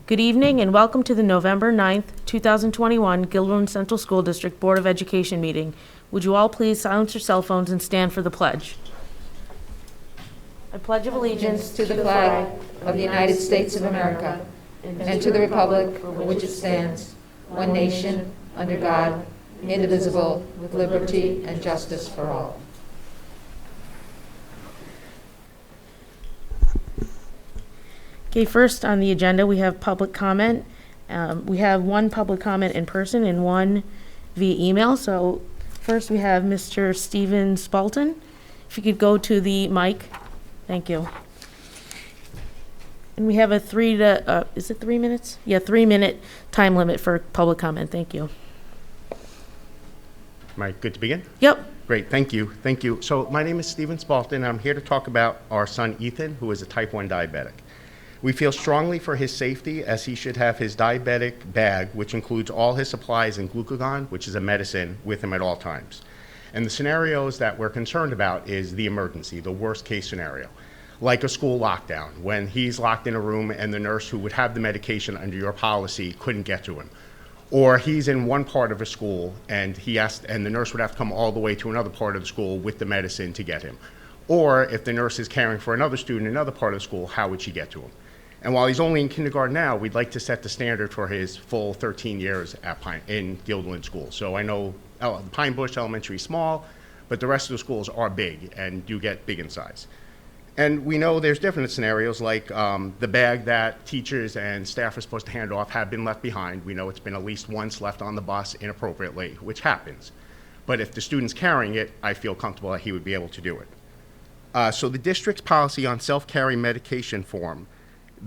Good evening and welcome to the November 9th, 2021 Gilderland Central School District Board of Education meeting. Would you all please silence your cell phones and stand for the pledge? I pledge of allegiance To the flag of the United States of America and to the republic for which it stands, one nation, under God, indivisible, with liberty and justice for all. Okay, first on the agenda, we have public comment. We have one public comment in person and one via email. So first we have Mr. Stephen Spalton. If you could go to the mic. Thank you. And we have a is it 3 minutes? Yeah, 3-minute time limit for public comment. Thank you. Am I good to begin? Yep. Great, thank you, thank you. So my name is Stephen Spalton, and I'm here to talk about our son Ethan, who is a type 1 diabetic. We feel strongly for his safety, as he should have his diabetic bag, which includes all his supplies and glucagon, which is a medicine, with him at all times. And the scenarios that we're concerned about is the emergency, the worst case scenario, like a school lockdown, when he's locked in a room and the nurse who would have the medication under your policy couldn't get to him. Or he's in one part of a school and the nurse would have to come all the way to another part of the school with the medicine to get him. Or if the nurse is caring for another student in another part of the school, how would she get to him? And while he's only in kindergarten now, we'd like to set the standard for his full 13 years in Gilderland School. So I know Pine Bush Elementary is small, but the rest of the schools are big and do get big in size. And we know there's different scenarios, like the bag that teachers and staff are supposed to hand off have been left behind. We know it's been at least once left on the bus inappropriately, which happens. But if the student's carrying it, I feel comfortable that he would be able to do it. So the district's policy on self-carry medication form,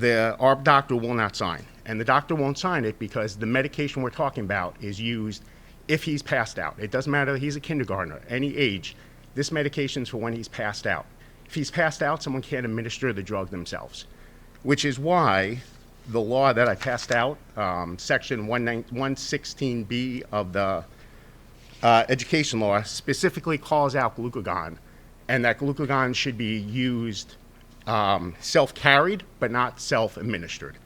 our doctor will not sign. And the doctor won't sign it because the medication we're talking about is used if he's passed out. It doesn't matter if he's a kindergartner, any age. This medication's for when he's passed out. If he's passed out, someone can't administer the drug themselves, which is why the law that I passed out, section 116B of the education law, specifically calls out glucagon, and that glucagon should be used self-carried, but not self-administered.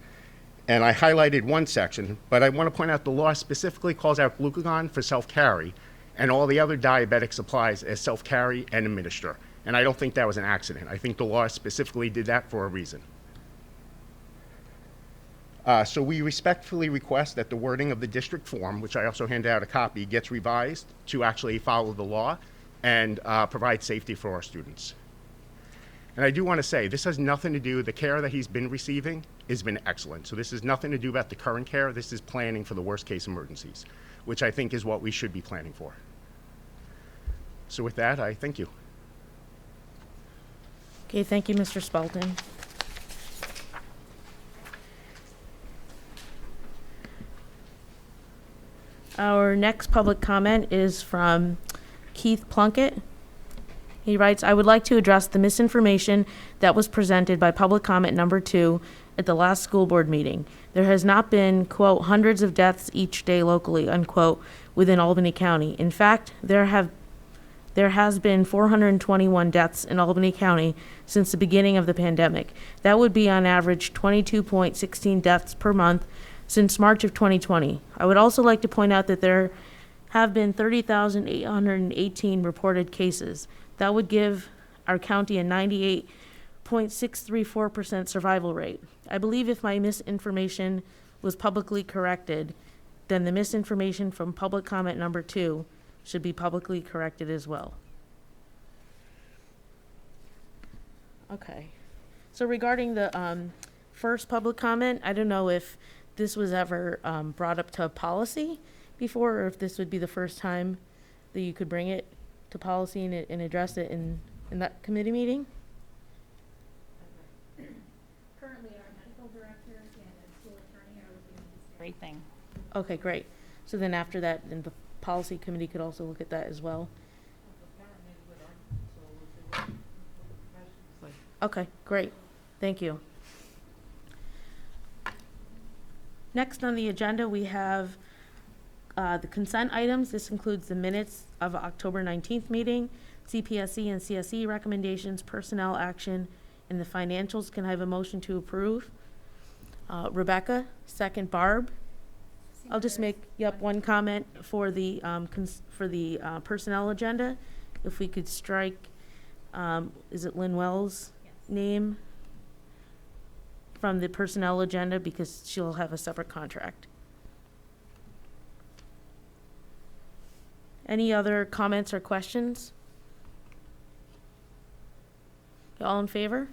And I highlighted one section, but I want to point out the law specifically calls out glucagon for self-carry, and all the other diabetic supplies as self-carry and administer. And I don't think that was an accident. I think the law specifically did that for a reason. So we respectfully request that the wording of the district form, which I also handed out a copy, gets revised to actually follow the law and provide safety for our students. And I do want to say, this has nothing to do, the care that he's been receiving has been excellent. So this has nothing to do about the current care. This is planning for the worst case emergencies, which I think is what we should be planning for. So with that, I thank you. Okay, thank you, Mr. Spalton. Our next public comment is from Keith Plunkett. He writes, I would like to address the misinformation that was presented by public comment number 2 at the last school board meeting. There has not been, quote, hundreds of deaths each day locally, unquote, within Albany County. In fact, there has been 421 deaths in Albany County since the beginning of the pandemic. That would be on average 22.16 deaths per month since March of 2020. I would also like to point out that there have been 30,818 reported cases. That would give our county a 98.634% survival rate. I believe if my misinformation was publicly corrected, then the misinformation from public comment number 2 should be publicly corrected as well. Okay. So regarding the first public comment, I don't know if this was ever brought up to policy before, or if this would be the first time that you could bring it to policy and address it in that committee meeting? Currently, our medical director and our school attorney are looking at this very thing. Okay, great. So then after that, then the policy committee could also look at that as well. Okay, great. Thank you. Next on the agenda, we have the consent items. This includes the minutes of October 19th meeting, CPSE and CSE recommendations, personnel action, and the financials. Can I have a motion to approve? Rebecca, second Barb. I'll just make, one comment for the, personnel agenda. If we could strike, is it Lynn Wells' name from the personnel agenda, because she'll have a separate contract. Any other comments or questions? All in favor?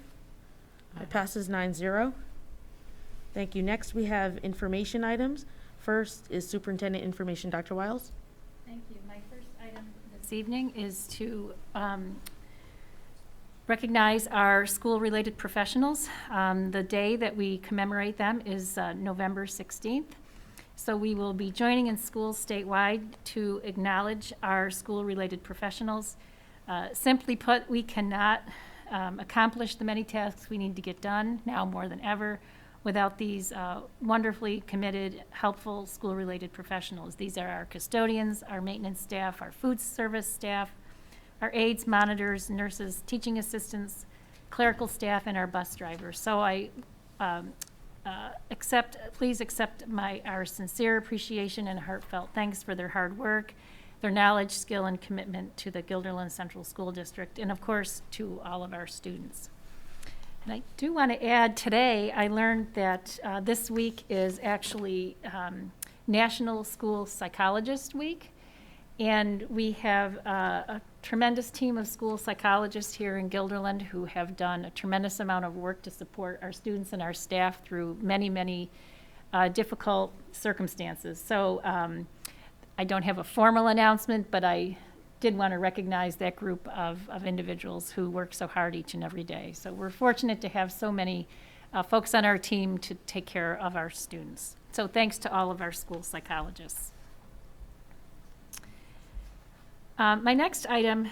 It passes 9-0. Thank you. Next, we have information items. First is Superintendent Information. Dr. Wiles? Thank you. My first item this evening is to recognize our school-related professionals. The day that we commemorate them is November 16th. So we will be joining in schools statewide to acknowledge our school-related professionals. Simply put, we cannot accomplish the many tasks we need to get done now more than ever without these wonderfully committed, helpful school-related professionals. These are our custodians, our maintenance staff, our food service staff, our aides, monitors, nurses, teaching assistants, clerical staff, and our bus drivers. So I please accept our sincere appreciation and heartfelt thanks for their hard work, their knowledge, skill, and commitment to the Gilderland Central School District, and of course, to all of our students. And I do want to add, today I learned that this week is actually National School Psychologist Week, and we have a tremendous team of school psychologists here in Gilderland who have done a tremendous amount of work to support our students and our staff through many, many difficult circumstances. So I don't have a formal announcement, but I did want to recognize that group of individuals who work so hard each and every day. So we're fortunate to have so many folks on our team to take care of our students. So thanks to all of our school psychologists. My next item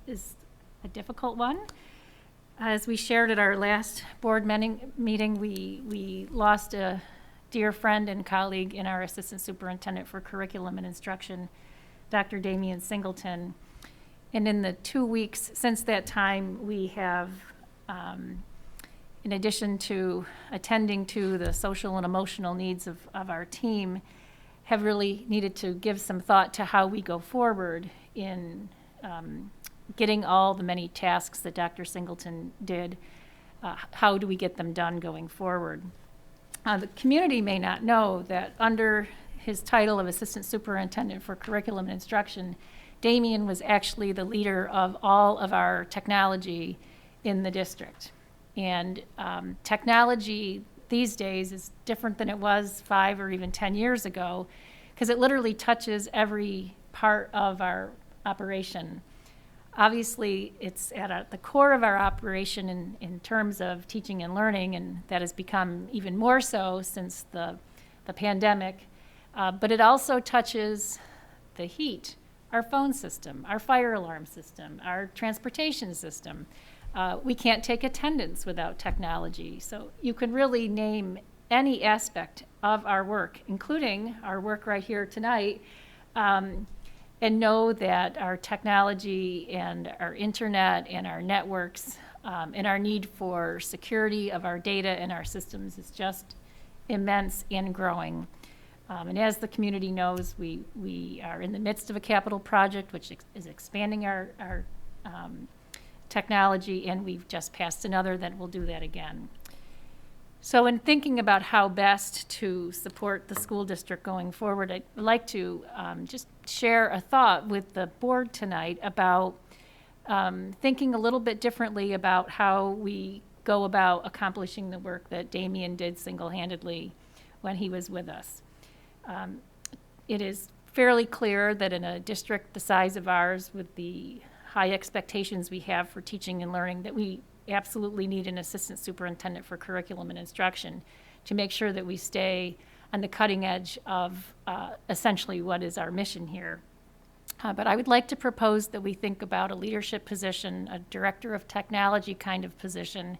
is a difficult one. As we shared at our last board meeting, we lost a dear friend and colleague in our Assistant Superintendent for Curriculum and Instruction, Dr. Damian Singleton. And in the 2 weeks since that time, we have, in addition to attending to the social and emotional needs of our team, have really needed to give some thought to how we go forward in getting all the many tasks that Dr. Singleton did. How do we get them done going forward? The community may not know that under his title of Assistant Superintendent for Curriculum and Instruction, Damian was actually the leader of all of our technology in the district. And technology these days is different than it was 5 or even 10 years ago, because it literally touches every part of our operation. Obviously, it's at the core of our operation in terms of teaching and learning, and that has become even more so since the pandemic. But it also touches the heat, our phone system, our fire alarm system, our transportation system. We can't take attendance without technology. So you can really name any aspect of our work, including our work right here tonight, and know that our technology and our internet and our networks and our need for security of our data and our systems is just immense and growing. And as the community knows, we are in the midst of a capital project which is expanding our technology, and we've just passed another that will do that again. So in thinking about how best to support the school district going forward, I'd like to just share a thought with the board tonight about thinking a little bit differently about how we go about accomplishing the work that Damian did single-handedly when he was with us. It is fairly clear that in a district the size of ours, with the high expectations we have for teaching and learning, that we absolutely need an assistant superintendent for curriculum and instruction to make sure that we stay on the cutting edge of essentially what is our mission here. But I would like to propose that we think about a leadership position, a director of technology kind of position,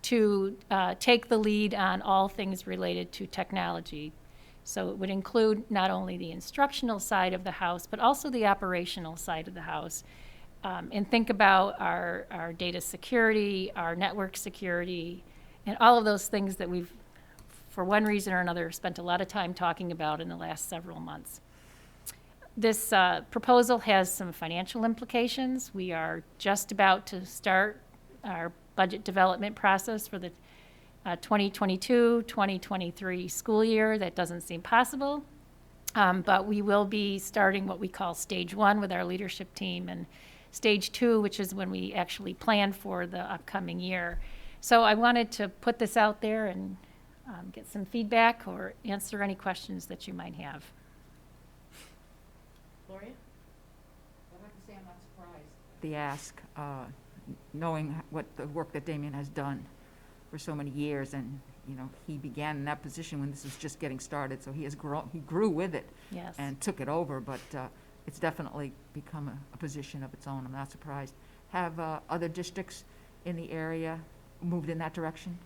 to take the lead on all things related to technology. So it would include not only the instructional side of the house, but also the operational side of the house. And think about our data security, our network security, and all of those things that we've, for one reason or another, spent a lot of time talking about in the last several months. This proposal has some financial implications. We are just about to start our budget development process for the 2022-2023 school year. That doesn't seem possible, but we will be starting what we call stage 1 with our leadership team, and stage 2, which is when we actually plan for the upcoming year. So I wanted to put this out there and get some feedback or answer any questions that you might have. Gloria? I'd have to say I'm not surprised. The ask, knowing what the work that Damien has done for so many years, and he began in that position when this was just getting started, so he grew with it. Yes. And took it over, but it's definitely become a position of its own. I'm not surprised. Have other districts in the area moved in that direction?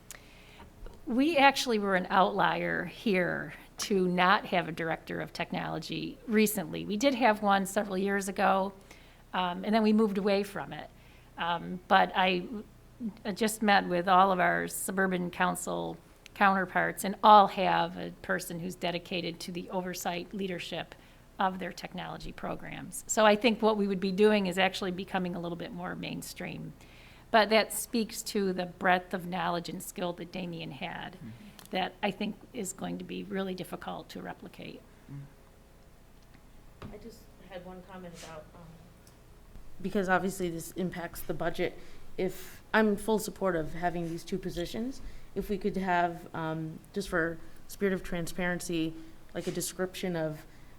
We actually were an outlier here to not have a director of technology recently. We did have one several years ago, and then we moved away from it. But I just met with all of our suburban council counterparts, and all have a person who's dedicated to the oversight leadership of their technology programs. So I think what we would be doing is actually becoming a little bit more mainstream. But that speaks to the breadth of knowledge and skill that Damien had, that I think is going to be really difficult to replicate. I just had one comment about, because obviously this impacts the budget. If, I'm in full support of having these 2 positions, if we could have, just for spirit of transparency, like a description of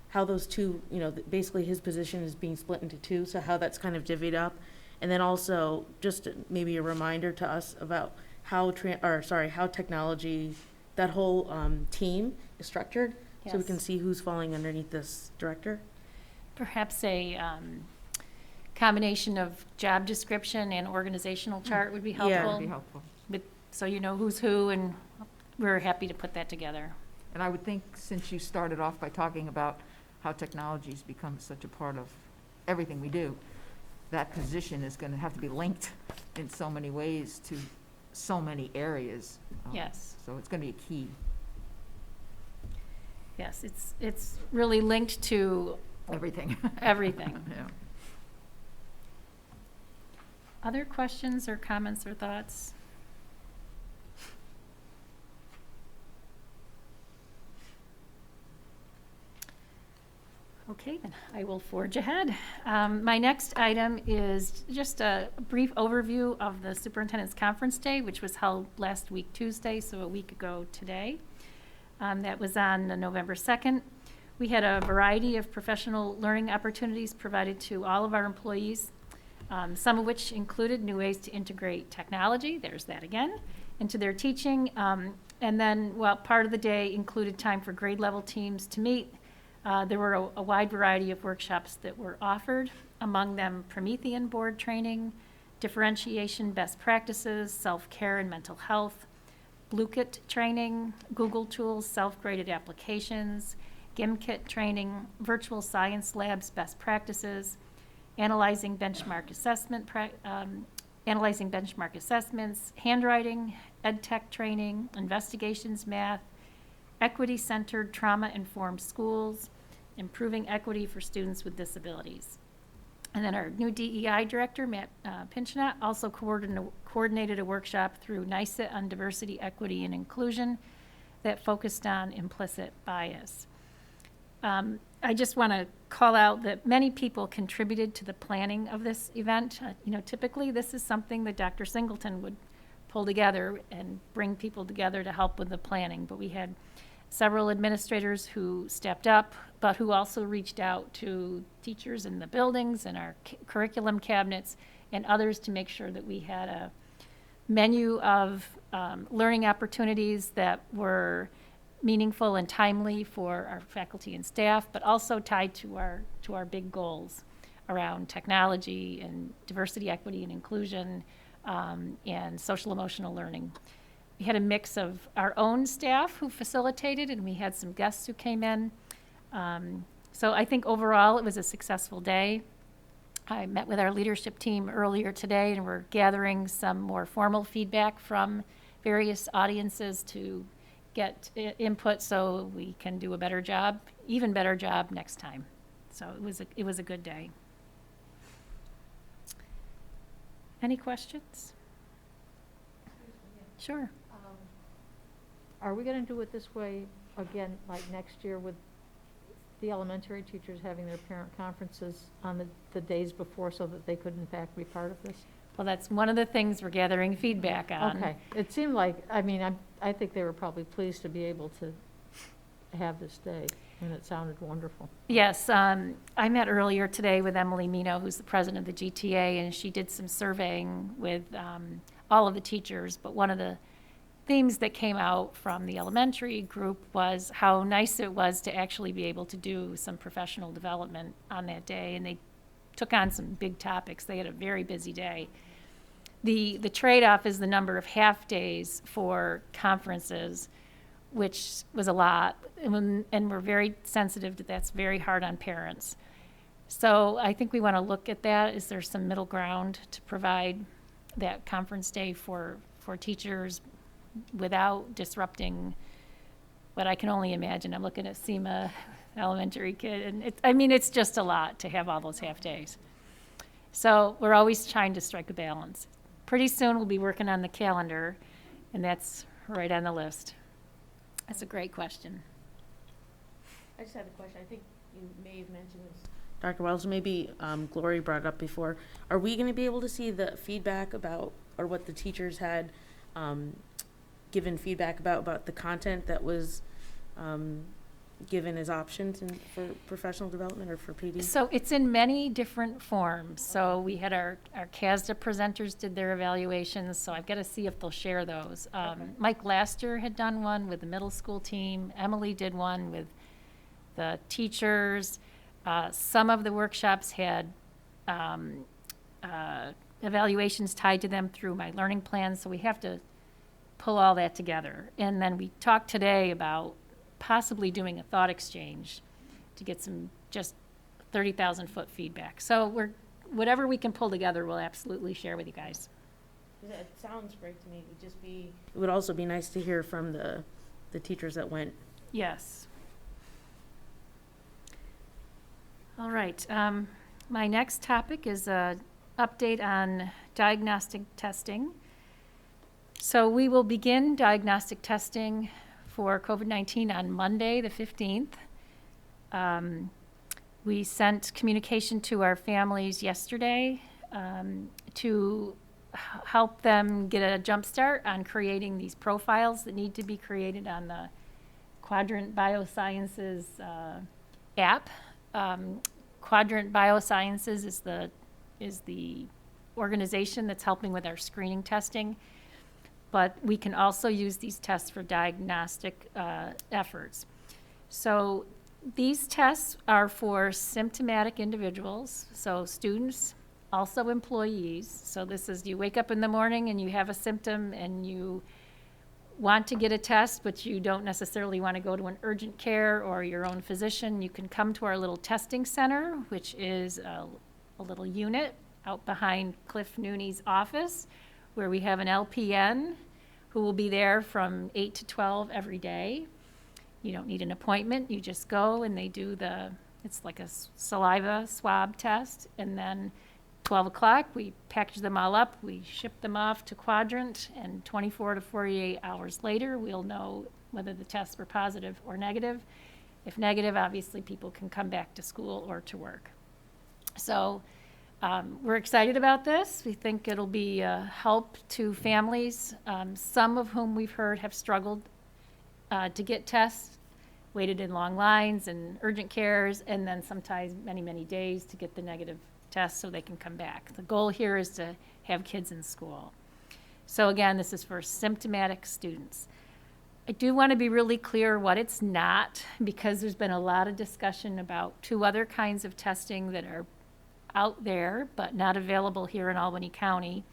how those 2, basically his position is being split into 2, so how that's kind of divvied up. And then also just maybe a reminder to us about how how technology, that whole team is structured, so we Yes. can see who's falling underneath this director. Perhaps a combination of job description and organizational chart would be helpful. Yeah. That'd be helpful. So you know who's who, and we're happy to put that together. And I would think, since you started off by talking about how technology's become such a part of everything we do, that position is going to have to be linked in so many ways to so many areas. Yes. So it's going to be a key. Yes, it's really linked to Everything. everything. Yeah. Other questions or comments or thoughts? Okay, then I will forge ahead. My next item is just a brief overview of the Superintendent's Conference Day, which was held last week Tuesday, so a week ago today. That was on November 2nd. We had a variety of professional learning opportunities provided to all of our employees, some of which included new ways to integrate technology, there's that again, into their teaching. And then, part of the day included time for grade level teams to meet. There were a wide variety of workshops that were offered, among them Promethean board training, differentiation best practices, self-care and mental health, BlueKit training, Google tools, self-graded applications, GimKit training, virtual science labs best practices, analyzing benchmark assessments, handwriting, ed tech training, investigations math, equity-centered trauma-informed schools, improving equity for students with disabilities. And then our new DEI director, Matt Pinchnat, also coordinated a workshop through NYSET on diversity, equity, and inclusion that focused on implicit bias. I just want to call out that many people contributed to the planning of this event. Typically this is something that Dr. Singleton would pull together and bring people together to help with the planning, but we had several administrators who stepped up, but who also reached out to teachers in the buildings and our curriculum cabinets and others to make sure that we had a menu of learning opportunities that were meaningful and timely for our faculty and staff, but also tied to our big goals around technology and diversity, equity, and inclusion, and social emotional learning. We had a mix of our own staff who facilitated, and we had some guests who came in. So I think overall it was a successful day. I met with our leadership team earlier today, and we're gathering some more formal feedback from various audiences to get input so we can do a better job, even better job next time. So it was a good day. Any questions? Sure. Are we gonna do it this way again, like next year with the elementary teachers having their parent conferences on the days before so that they could in fact be part of this? Well, that's one of the things we're gathering feedback on. Okay, it seemed like, I mean, I think they were probably pleased to be able to have this day, and it sounded wonderful. Yes, I met earlier today with Emily Mino, who's the president of the GTA, and she did some surveying with all of the teachers, but one of the themes that came out from the elementary group was how nice it was to actually be able to do some professional development on that day, and they took on some big topics. They had a very busy day. The trade-off is the number of half-days for conferences, which was a lot, and we're very sensitive that that's very hard on parents. So I think we want to look at that. Is there some middle ground to provide that conference day for teachers without disrupting what I can only imagine? I'm looking at Seema, elementary kid, and it's just a lot to have all those half-days. So we're always trying to strike a balance. Pretty soon we'll be working on the calendar, and that's right on the list. That's a great question. I just had a question. I think you may have mentioned this, Dr. Wells, maybe Glory brought it up before. Are we going to be able to see the feedback about, or what the teachers had given feedback about the content that was given as options for professional development or for PD? So it's in many different forms. So we had our CASDA presenters did their evaluations, so I've got to see if they'll share those. Mike Laster had done one with the middle school team. Emily did one with the teachers. Some of the workshops had evaluations tied to them through my learning plan, so we have to pull all that together. And then we talked today about possibly doing a thought exchange to get some just 30,000-foot feedback. So whatever we can pull together, we'll absolutely share with you guys. It sounds great to me. It would also be nice to hear from the teachers that went. Yes. All right. My next topic is an update on diagnostic testing. So we will begin diagnostic testing for COVID-19 on Monday, the 15th. We sent communication to our families yesterday to help them get a jump start on creating these profiles that need to be created on the Quadrant Biosciences app. Quadrant Biosciences is the organization that's helping with our screening testing. But we can also use these tests for diagnostic efforts. So these tests are for symptomatic individuals, so students, also employees. So this is, you wake up in the morning and you have a symptom and you want to get a test, but you don't necessarily want to go to an urgent care or your own physician. You can come to our little testing center, which is a little unit out behind Cliff Nooney's office, where we have an LPN who will be there from 8 to 12 every day. You don't need an appointment. You just go and they do it's like a saliva swab test. And then 12 o'clock, we package them all up. We ship them off to Quadrant. And 24 to 48 hours later, we'll know whether the tests were positive or negative. If negative, obviously people can come back to school or to work. So we're excited about this. We think it'll be a help to families, some of whom we've heard have struggled to get tests, waited in long lines and urgent cares, and then sometimes many, many days to get the negative test so they can come back. The goal here is to have kids in school. So again, this is for symptomatic students. I do want to be really clear what it's not, because there's been a lot of discussion about two other kinds of testing that are out there but not available here in Albany County.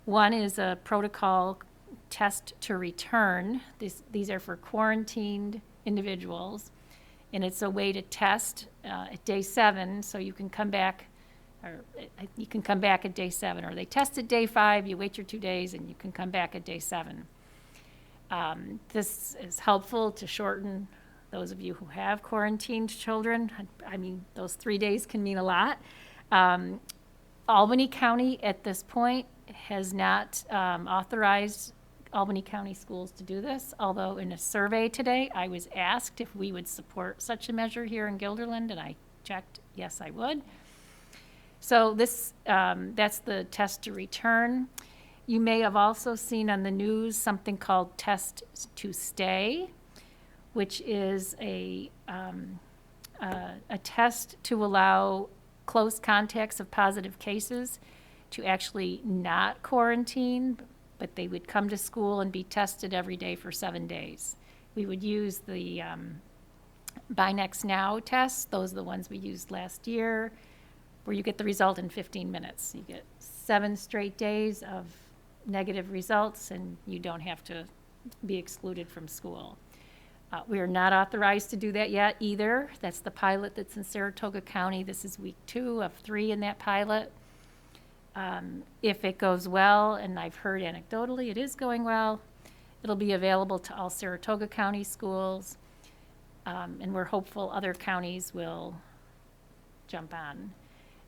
One is a protocol test to return. These are for quarantined individuals, and it's a way to test at day 7, so you can come back, or you can come back at day 7, or they test at day 5, you wait your 2 days, and you can come back at day 7. This is helpful to shorten those of you who have quarantined children. I mean, those 3 days can mean a lot. Albany County at this point has not authorized Albany County schools to do this, although in a survey today, I was asked if we would support such a measure here in Gilderland, and I checked, yes, I would. So this, that's the test to return. You may have also seen on the news something called Test to Stay, which is a test to allow close contacts of positive cases to actually not quarantine, but they would come to school and be tested every day for 7 days. We would use the Binex Now tests. Those are the ones we used last year, where you get the result in 15 minutes. You get 7 straight days of negative results, and you don't have to be excluded from school. We are not authorized to do that yet either. That's the pilot that's in Saratoga County. This is week 2 of 3 in that pilot. If it goes well, and I've heard anecdotally it is going well, it'll be available to all Saratoga County schools, and we're hopeful other counties will jump on.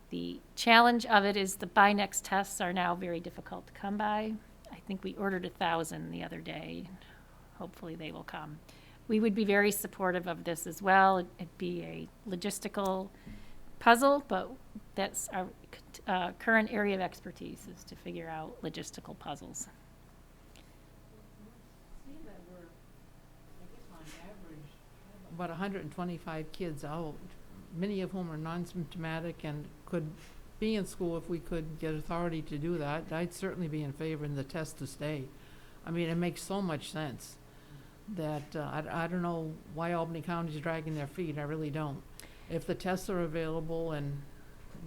The challenge of it is the Binex tests are now very difficult to come by. I think we ordered 1,000 the other day. Hopefully they will come. We would be very supportive of this as well. It'd be a logistical puzzle, but that's our current area of expertise, is to figure out logistical puzzles. See that we're, I guess on average, about 125 kids out, many of whom are non-symptomatic and could be in school if we could get authority to do that. I'd certainly be in favor in the test to stay. I mean, it makes so much sense that I don't know why Albany County is dragging their feet. I really don't. If the tests are available, and,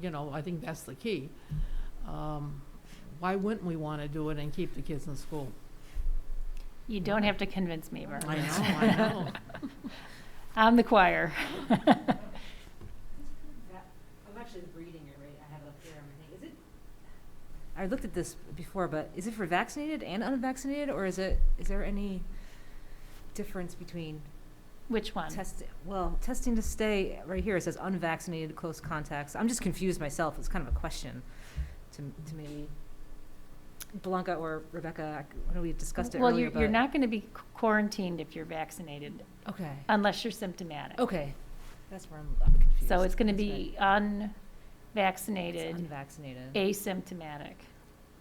you know, I think that's the key, why wouldn't we want to do it and keep the kids in school? You don't have to convince me, Barbara. I know. I'm the choir. I'm actually reading it right. I have it up here. Is it? I looked at this before, but is it for vaccinated and unvaccinated, or is there any difference between Which one? testing to stay right here? It says unvaccinated close contacts. I'm just confused myself. It's kind of a question to maybe Blanca or Rebecca. I know we discussed it Well, earlier. you're not going to be quarantined if you're vaccinated, Okay. unless you're symptomatic. Okay. That's where I'm confused. So it's going to That's be right. unvaccinated, It's unvaccinated. asymptomatic.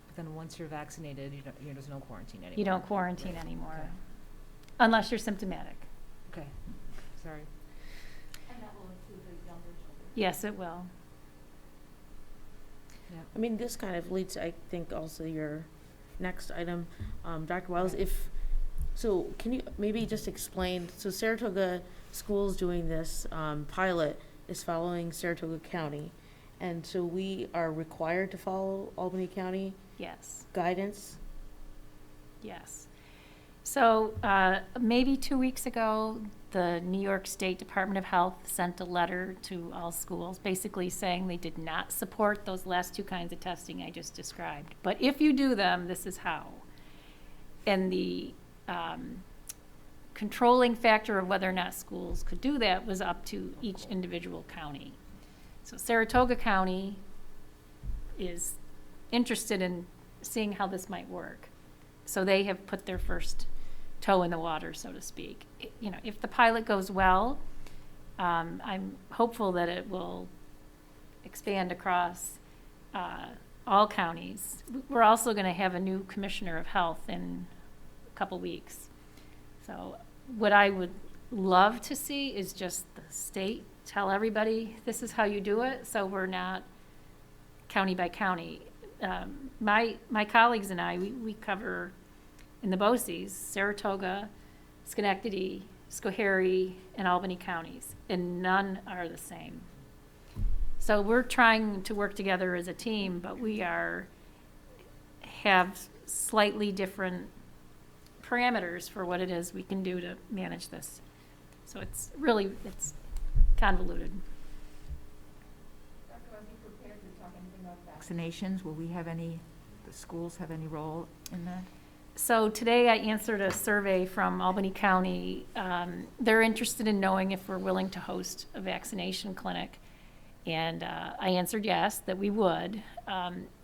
But then once you're vaccinated, there's no quarantine anymore. You don't quarantine anymore, Okay. unless you're symptomatic. Okay. Sorry. And that will include the younger children. Yes, it will. I mean, this kind of leads, I think, also your next item, Dr. Wells, so can you maybe just explain, so Saratoga Schools doing this pilot is following Saratoga County, and so we are required to follow Albany County Yes, guidance? yes. So maybe 2 weeks ago, the New York State Department of Health sent a letter to all schools, basically saying they did not support those last 2 kinds of testing I just described. But if you do them, this is how. And the controlling factor of whether or not schools could do that was up to each individual county. So Saratoga County is interested in seeing how this might work. So they have put their first toe in the water, so to speak. You know, if the pilot goes well, I'm hopeful that it will expand across all counties. We're also going to have a new commissioner of health in a couple weeks. So what I would love to see is just the state tell everybody, this is how you do it, so we're not county by county. My colleagues and I, we cover in the BoCEs, Saratoga, Schenectady, Schoharie, and Albany counties, and none are the same. So we're trying to work together as a team, but we have slightly different parameters for what it is we can do to manage this. So it's convoluted. Dr. Are you prepared to talk anything about vaccinations? Will we have the schools have any role in that? So today I answered a survey from Albany County. They're interested in knowing if we're willing to host a vaccination clinic. And I answered yes, that we would.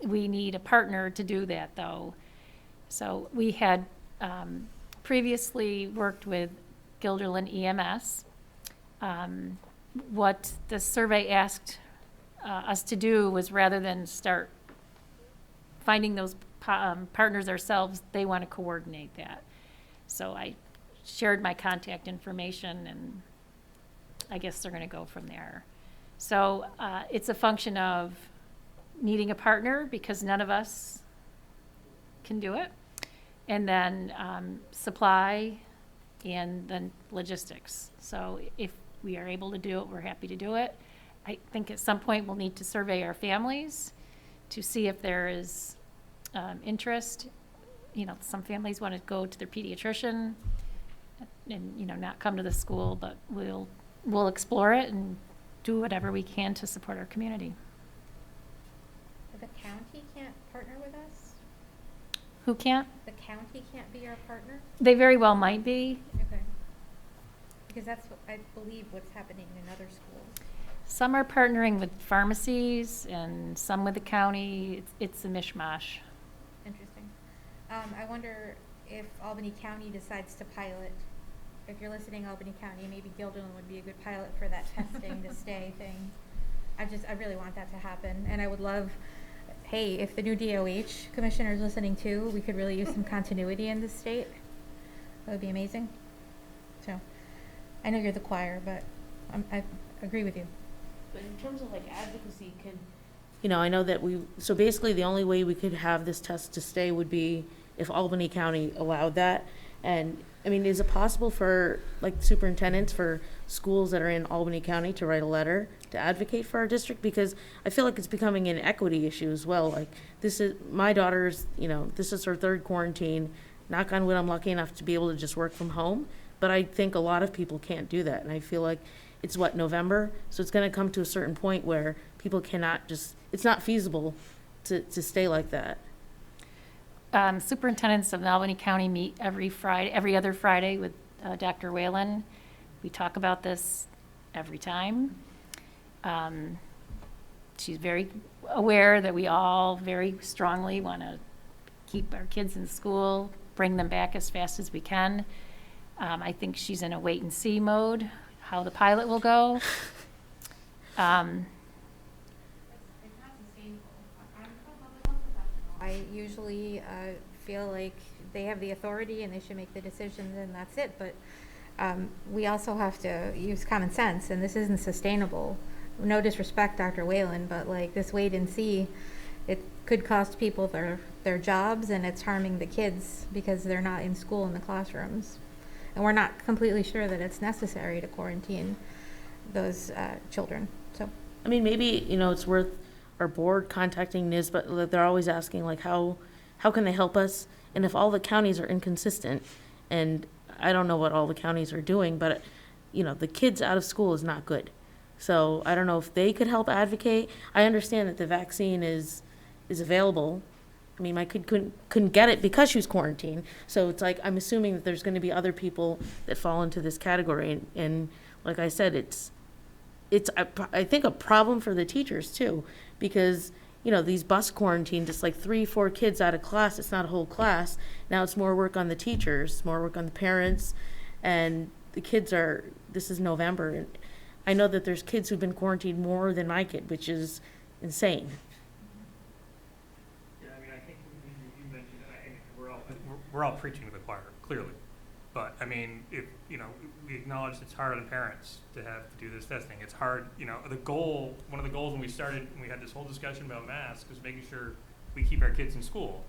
We need a partner to do that, though. So we had previously worked with Gilderland EMS. What the survey asked us to do was, rather than start finding those partners ourselves, they want to coordinate that. So I shared my contact information, and I guess they're going to go from there. So it's a function of needing a partner, because none of us can do it, and then supply, and then logistics. So if we are able to do it, we're happy to do it. I think at some point we'll need to survey our families to see if there is interest. You know, some families want to go to their pediatrician and, you know, not come to the school, but we'll explore it and do whatever we can to support our community. The county can't partner with us? Who can't? The county can't be our partner? They very well might be. Okay. Because that's what, I believe, what's happening in other schools. Some are partnering with pharmacies and some with the county. It's a mishmash. Interesting. I wonder if Albany County decides to pilot, if you're listening, Albany County, maybe Gilderland would be a good pilot for that testing to stay thing. I really want that to happen. And I would love, hey, if the new DOH commissioner is listening too, we could really use some continuity in this state. That would be amazing. So, I know you're the choir, but I agree with you. But in terms of like advocacy, you know, I know that so basically the only way we could have this test to stay would be if Albany County allowed that. And I mean, is it possible for like superintendents for schools that are in Albany County to write a letter to advocate for our district? Because I feel like it's becoming an equity issue as well. Like, this is my daughter's, you know, this is her third quarantine. Knock on wood, I'm lucky enough to be able to just work from home. But I think a lot of people can't do that. And I feel like it's November? So it's going to come to a certain point where people cannot just, it's not feasible to stay like that. Superintendents of Albany County meet every other Friday with Dr. Whalen. We talk about this every time. She's very aware that we all very strongly want to keep our kids in school, bring them back as fast as we can. I think she's in a wait and see mode, how the pilot will go. I usually feel like they have the authority and they should make the decisions and that's it, but we also have to use common sense, and this isn't sustainable. No disrespect, Dr. Whalen, but like this wait and see, it could cost people their jobs, and it's harming the kids because they're not in school in the classrooms. And we're not completely sure that it's necessary to quarantine those children, so. I mean, maybe, you know, it's worth our board contacting NISBA. They're always asking, like, how can they help us? And if all the counties are inconsistent, and I don't know what all the counties are doing, but, you know, the kids out of school is not good. So I don't know if they could help advocate. I understand that the vaccine is available. I mean, my kid couldn't get it because she was quarantined. So it's like, I'm assuming that there's going to be other people that fall into this category. And like I said, it's I think a problem for the teachers too, because, you know, these bus quarantine, just like 3-4 kids out of class, it's not a whole class. Now it's more work on the teachers, more work on the parents, and the kids this is November. And I know that there's kids who've been quarantined more than my kid, which is insane. Yeah, I mean, I think you mentioned, I think we're all preaching to the choir, clearly. But, I mean, if, you know, we acknowledge it's hard on parents to have to do this testing. It's hard, you know, one of the goals when we had this whole discussion about masks was making sure we keep our kids in school.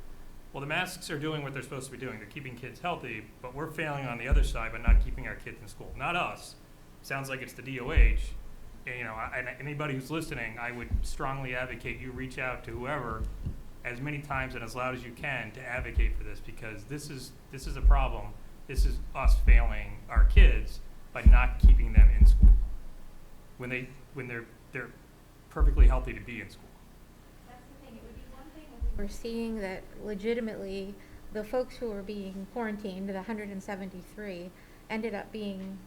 Well, the masks are doing what they're supposed to be doing. They're keeping kids healthy, but we're failing on the other side by not keeping our kids in school. Not us. Sounds like it's the DOH. And, you know, and anybody who's listening, I would strongly advocate you reach out to whoever as many times and as loud as you can to advocate for this, because this is a problem. This is us failing our kids by not keeping them in school when they're perfectly healthy to be in school. That's the thing. It would be one thing if we were seeing that legitimately the folks who were being quarantined, the 173, ended up being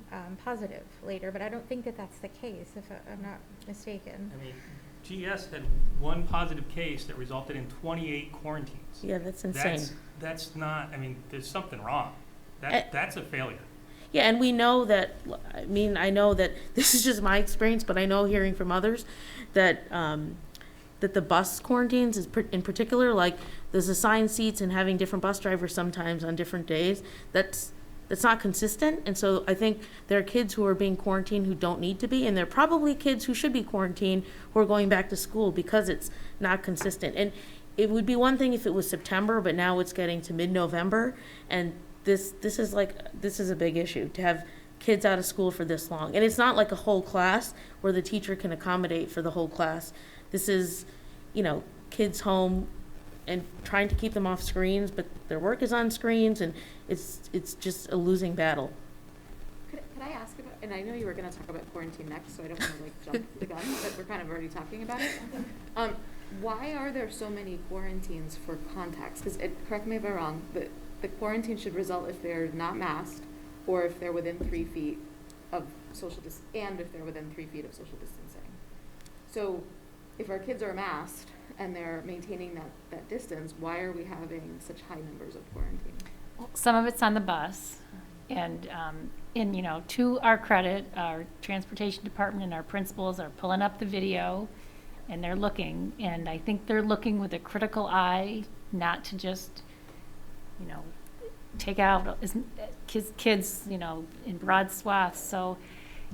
positive later, but I don't think that that's the case, if I'm not mistaken. I mean, GS had one positive case that resulted in 28 quarantines. Yeah, that's insane. That's not, I mean, there's something wrong. That's a failure. Yeah, and we know that, I mean, I know that this is just my experience, but I know hearing from others that that the bus quarantines is in particular, like there's assigned seats and having different bus drivers sometimes on different days, that's not consistent. And so I think there are kids who are being quarantined who don't need to be, and there are probably kids who should be quarantined who are going back to school because it's not consistent. And it would be one thing if it was September, but now it's getting to mid-November, and this is a big issue to have kids out of school for this long. And it's not like a whole class where the teacher can accommodate for the whole class. This is, kids home and trying to keep them off screens, but their work is on screens, and it's just a losing battle. Could I ask about, and I know you were going to talk about quarantine next, so I don't want to jump the gun, but we're kind of already talking about it. Why are there so many quarantines for contacts? Because, correct me if I'm wrong, the quarantine should result if they're not masked, or if they're within 3 feet of social and if they're within 3 feet of social distancing. So if our kids are masked and they're maintaining that distance, why are we having such high numbers of quarantine? Some of it's on the bus, and to our credit, our transportation department and our principals are pulling up the video, and they're looking, and I think they're looking with a critical eye, not to just, take out kids, in broad swaths. So,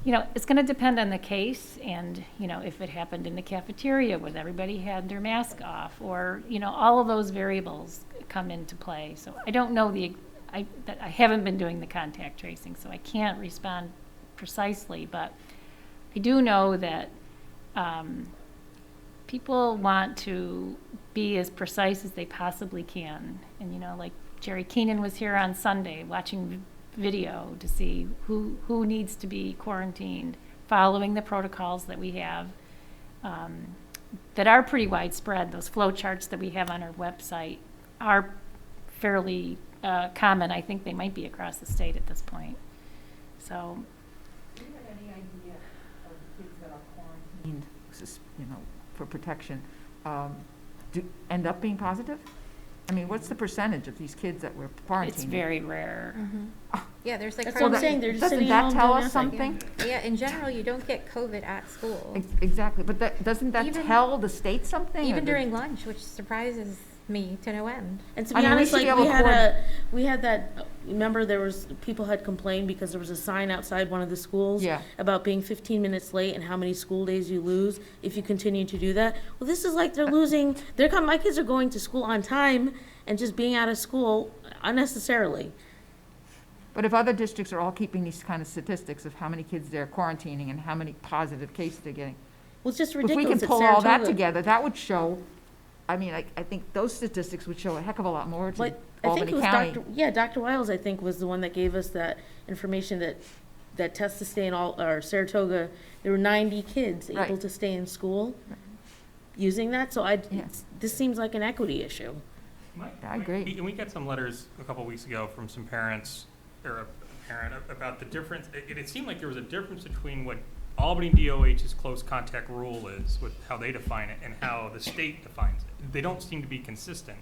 it's going to depend on the case, and, if it happened in the cafeteria when everybody had their mask off, or, all of those variables come into play. So I don't know I haven't been doing the contact tracing, so I can't respond precisely, but I do know that people want to be as precise as they possibly can. And, like Jerry Keenan was here on Sunday watching video to see who needs to be quarantined, following the protocols that we have that are pretty widespread. Those flow charts that we have on our website are fairly common. I think they might be across the state at this point. So, do you have any idea of the kids that are quarantined, for protection, end up being positive? I mean, what's the percentage of these kids that were quarantined? it's very rare. Yeah, there's like. That's what I'm saying, they're just Doesn't sitting that home tell doing us nothing. something? Yeah, in general, you don't get COVID at school. Exactly, but doesn't that Even- tell the state something? or Even the- during lunch, which surprises me to no end. And to I be mean, we honest, should be like able to we had that. Remember, people had complained because there was a sign outside one of the schools Yeah. about being 15 minutes late and how many school days you lose if you continue to do that. Well, this is like they're losing. My kids are going to school on time and just being out of school unnecessarily. But if other districts are all keeping these kind of statistics of how many kids they're quarantining and how many positive cases they're getting, Well, it's just if ridiculous. we can that pull all that Saratoga- together, that would show, I mean, I think those statistics would show a heck of a lot more to But I think Albany it was County. Dr. Wiles, I think, was the one that gave us that information that tests to stay in Saratoga, there were 90 kids able Right. to stay in school using that. So this seems like an equity issue. I agree. And we got some letters a couple weeks ago from some parents, or a parent, about the difference. It seemed like there was a difference between what Albany DOH's close contact rule is, with how they define it, and how the state defines it. They don't seem to be consistent.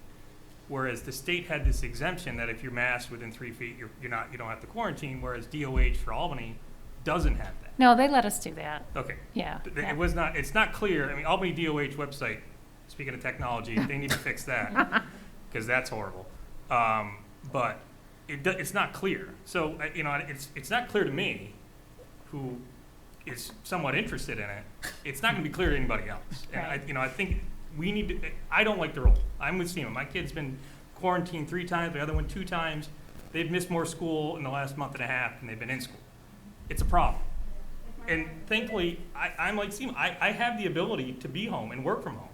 Whereas the state had this exemption that if you're masked within 3 feet, you don't have to quarantine, whereas DOH for Albany doesn't have that. No, they let us do that. Okay. Yeah. It's not clear. I mean, Albany DOH website, speaking of technology, they need to fix that, because that's horrible. But it's not clear. So, it's not clear to me, who is somewhat interested in it. It's not going to be clear to anybody else. And I think we need to, I don't like the rule. I'm with Seema. My kid's been quarantined 3 times, the other one 2 times. They've missed more school in the last month and a half than they've been in school. It's a problem. And thankfully, I'm like Seema. I have the ability to be home and work from home.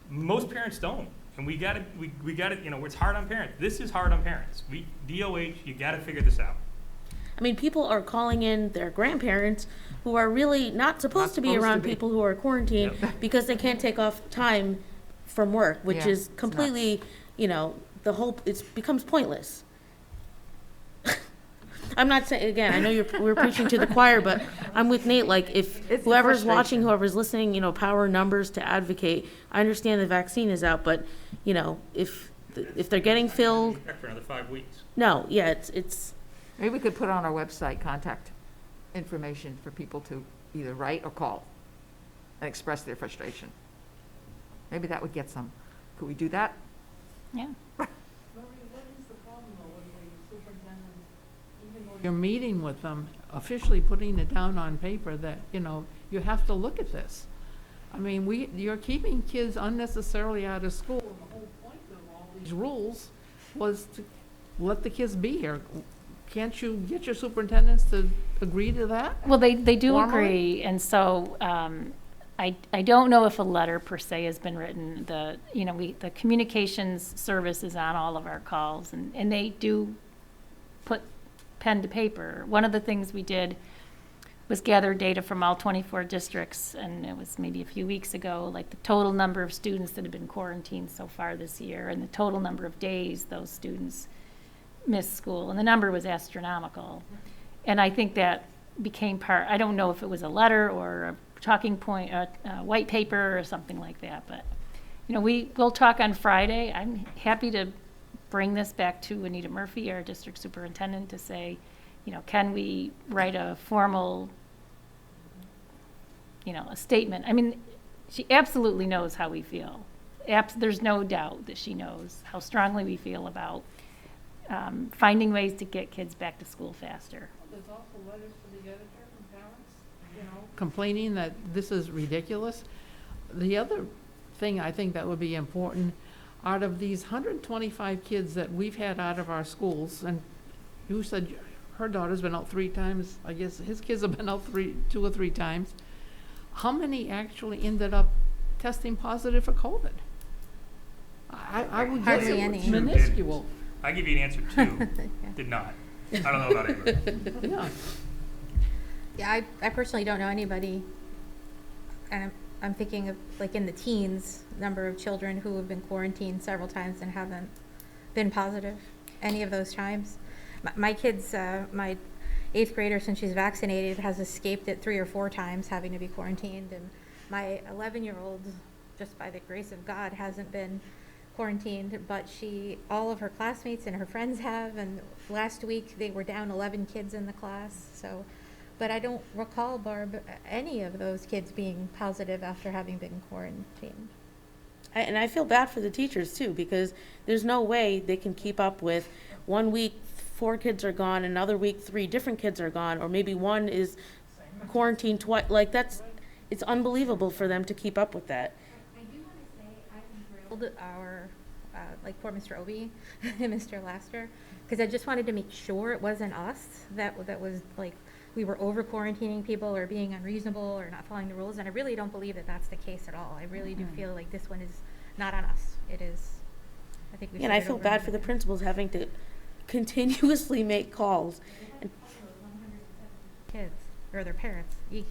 Most parents don't. And we got to, it's hard on parents. This is hard on parents. DOH, you got to figure this out. I mean, people are calling in their grandparents who are really not supposed to be around people who are quarantined because they can't take off time from work, which Yeah, is it's completely, it becomes pointless. I'm not saying, again, I know we're preaching to the choir, but I'm with Nate, like, if It's the whoever's watching, frustration. whoever's listening, power numbers to advocate, I understand the vaccine is out, but, if they're getting filled, For another 5 weeks. no, yeah, it's, Maybe we could put on our website contact information for people to either write or call and express their frustration. Maybe that would get some. Could we do that? Yeah. You're meeting with them, officially putting it down on paper that, you have to look at this. I mean, you're keeping kids unnecessarily out of school. And the whole point of all these rules was to let the kids be here. Can't you get your superintendents to agree to that? Well, they do Formally? agree, and so, I don't know if a letter per se has been written. The communications service is on all of our calls, and they do put pen to paper. One of the things we did was gather data from all 24 districts, and it was maybe a few weeks ago, like the total number of students that have been quarantined so far this year, and the total number of days those students missed school, and the number was astronomical. And I think that became part, I don't know if it was a letter or a talking point, a white paper or something like that, but, we'll talk on Friday. I'm happy to bring this back to Anita Murphy, our district superintendent, to say, can we write a formal, a statement? I mean, she absolutely knows how we feel. There's no doubt that she knows how strongly we feel about finding ways to get kids back to school faster. There's also letters to the editor from parents, complaining that this is ridiculous. The other thing I think that would be important, out of these 125 kids that we've had out of our schools, and you said her daughter's been out 3 times, I guess his kids have been out 2 or 3 times, how many actually ended up testing positive for COVID? I would guess Hardly it was any. minuscule. I give you an answer, 2 did not. I don't know about anybody. Yeah. Yeah, I personally don't know anybody, and I'm thinking of, like, in the teens, number of children who have been quarantined several times and haven't been positive any of those times. My kid's, my 8th grader, since she's vaccinated, has escaped it 3 or 4 times having to be quarantined, and my 11-year-old, just by the grace of God, hasn't been quarantined, but all of her classmates and her friends have, and last week they were down 11 kids in the class, so, but I don't recall, Barb, any of those kids being positive after having been quarantined. and I feel bad for the teachers too, because there's no way they can keep up with 1 week 4 kids are gone, another week 3 different kids are gone, or maybe one is quarantined twice. Like, it's unbelievable for them to keep up with that. I do want to say I'm thrilled our, like, poor Mr. Obi and Mr. Laster, because I just wanted to make sure it wasn't us that was, like, we were over quarantining people or being unreasonable or not following the rules, and I really don't believe that that's the case at all. I really do feel like this one is not on us. It is, I think we And I should get feel over bad it. for the principals having to continuously make calls. Kids, or their parents. Eek.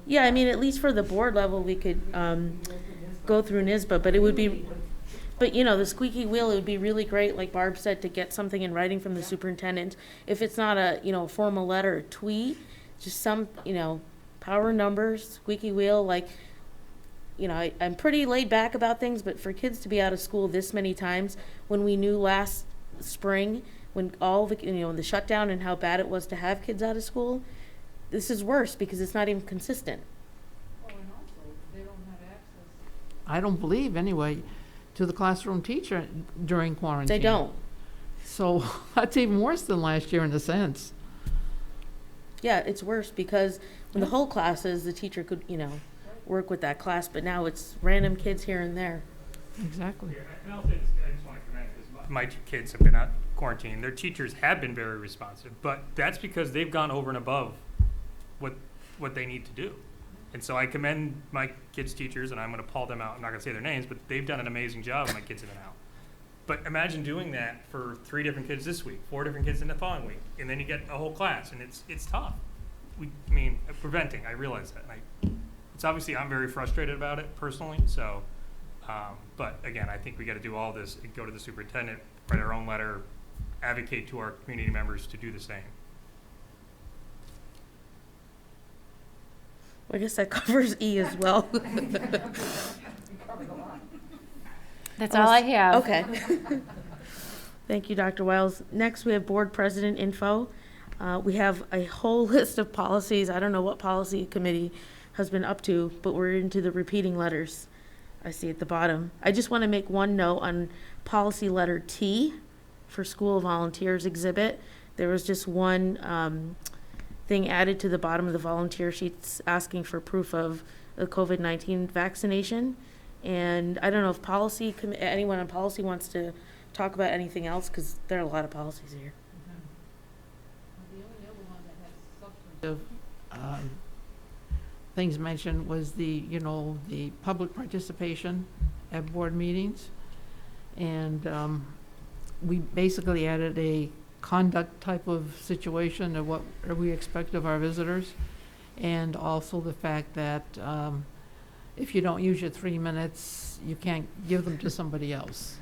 Yeah, I mean, at least for the board level, we could go through NISBA, but it would be, but the squeaky wheel, it would be really great, like Barb said, to get something in writing from the superintendent. If it's not a formal letter or tweet, just some, power numbers, squeaky wheel, like, I'm pretty laid back about things, but for kids to be out of school this many times, when we knew last spring, when all the, the shutdown and how bad it was to have kids out of school, this is worse because it's not even consistent. Oh, and also, they don't have access, I don't believe, anyway, to the classroom teacher during quarantine. They don't. So that's even worse than last year in a sense. Yeah, it's worse because when the whole class is, the teacher could, work with that class, but now it's random kids here and there. Exactly. Yeah, and also, I just want to comment, because my 2 kids have been out quarantined. Their teachers have been very responsive, but that's because they've gone over and above what they need to do. And so I commend my kids' teachers, and I'm going to call them out. I'm not going to say their names, but they've done an amazing job when my kids have been out. But imagine doing that for 3 different kids this week, 4 different kids in the following week, and then you get a whole class, and it's tough. Preventing, I realize that. It's obviously, I'm very frustrated about it personally, so, but again, I think we gotta do all this, go to the superintendent, write our own letter, advocate to our community members to do the same. I guess that covers E as well. That's all I have. Okay. Thank you, Dr. Wiles. Next, we have board president info. We have a whole list of policies. I don't know what policy committee has been up to, but we're into the repeating letters I see at the bottom. I just want to make one note on policy letter T for school volunteers exhibit. There was just one thing added to the bottom of the volunteer sheets asking for proof of the COVID-19 vaccination. And I don't know if anyone on policy wants to talk about anything else, because there are a lot of policies here. The only other one that has substantive things mentioned was the public participation at board meetings. And we basically added a conduct type of situation of what we expect of our visitors. And also the fact that if you don't use your 3 minutes, you can't give them to somebody else.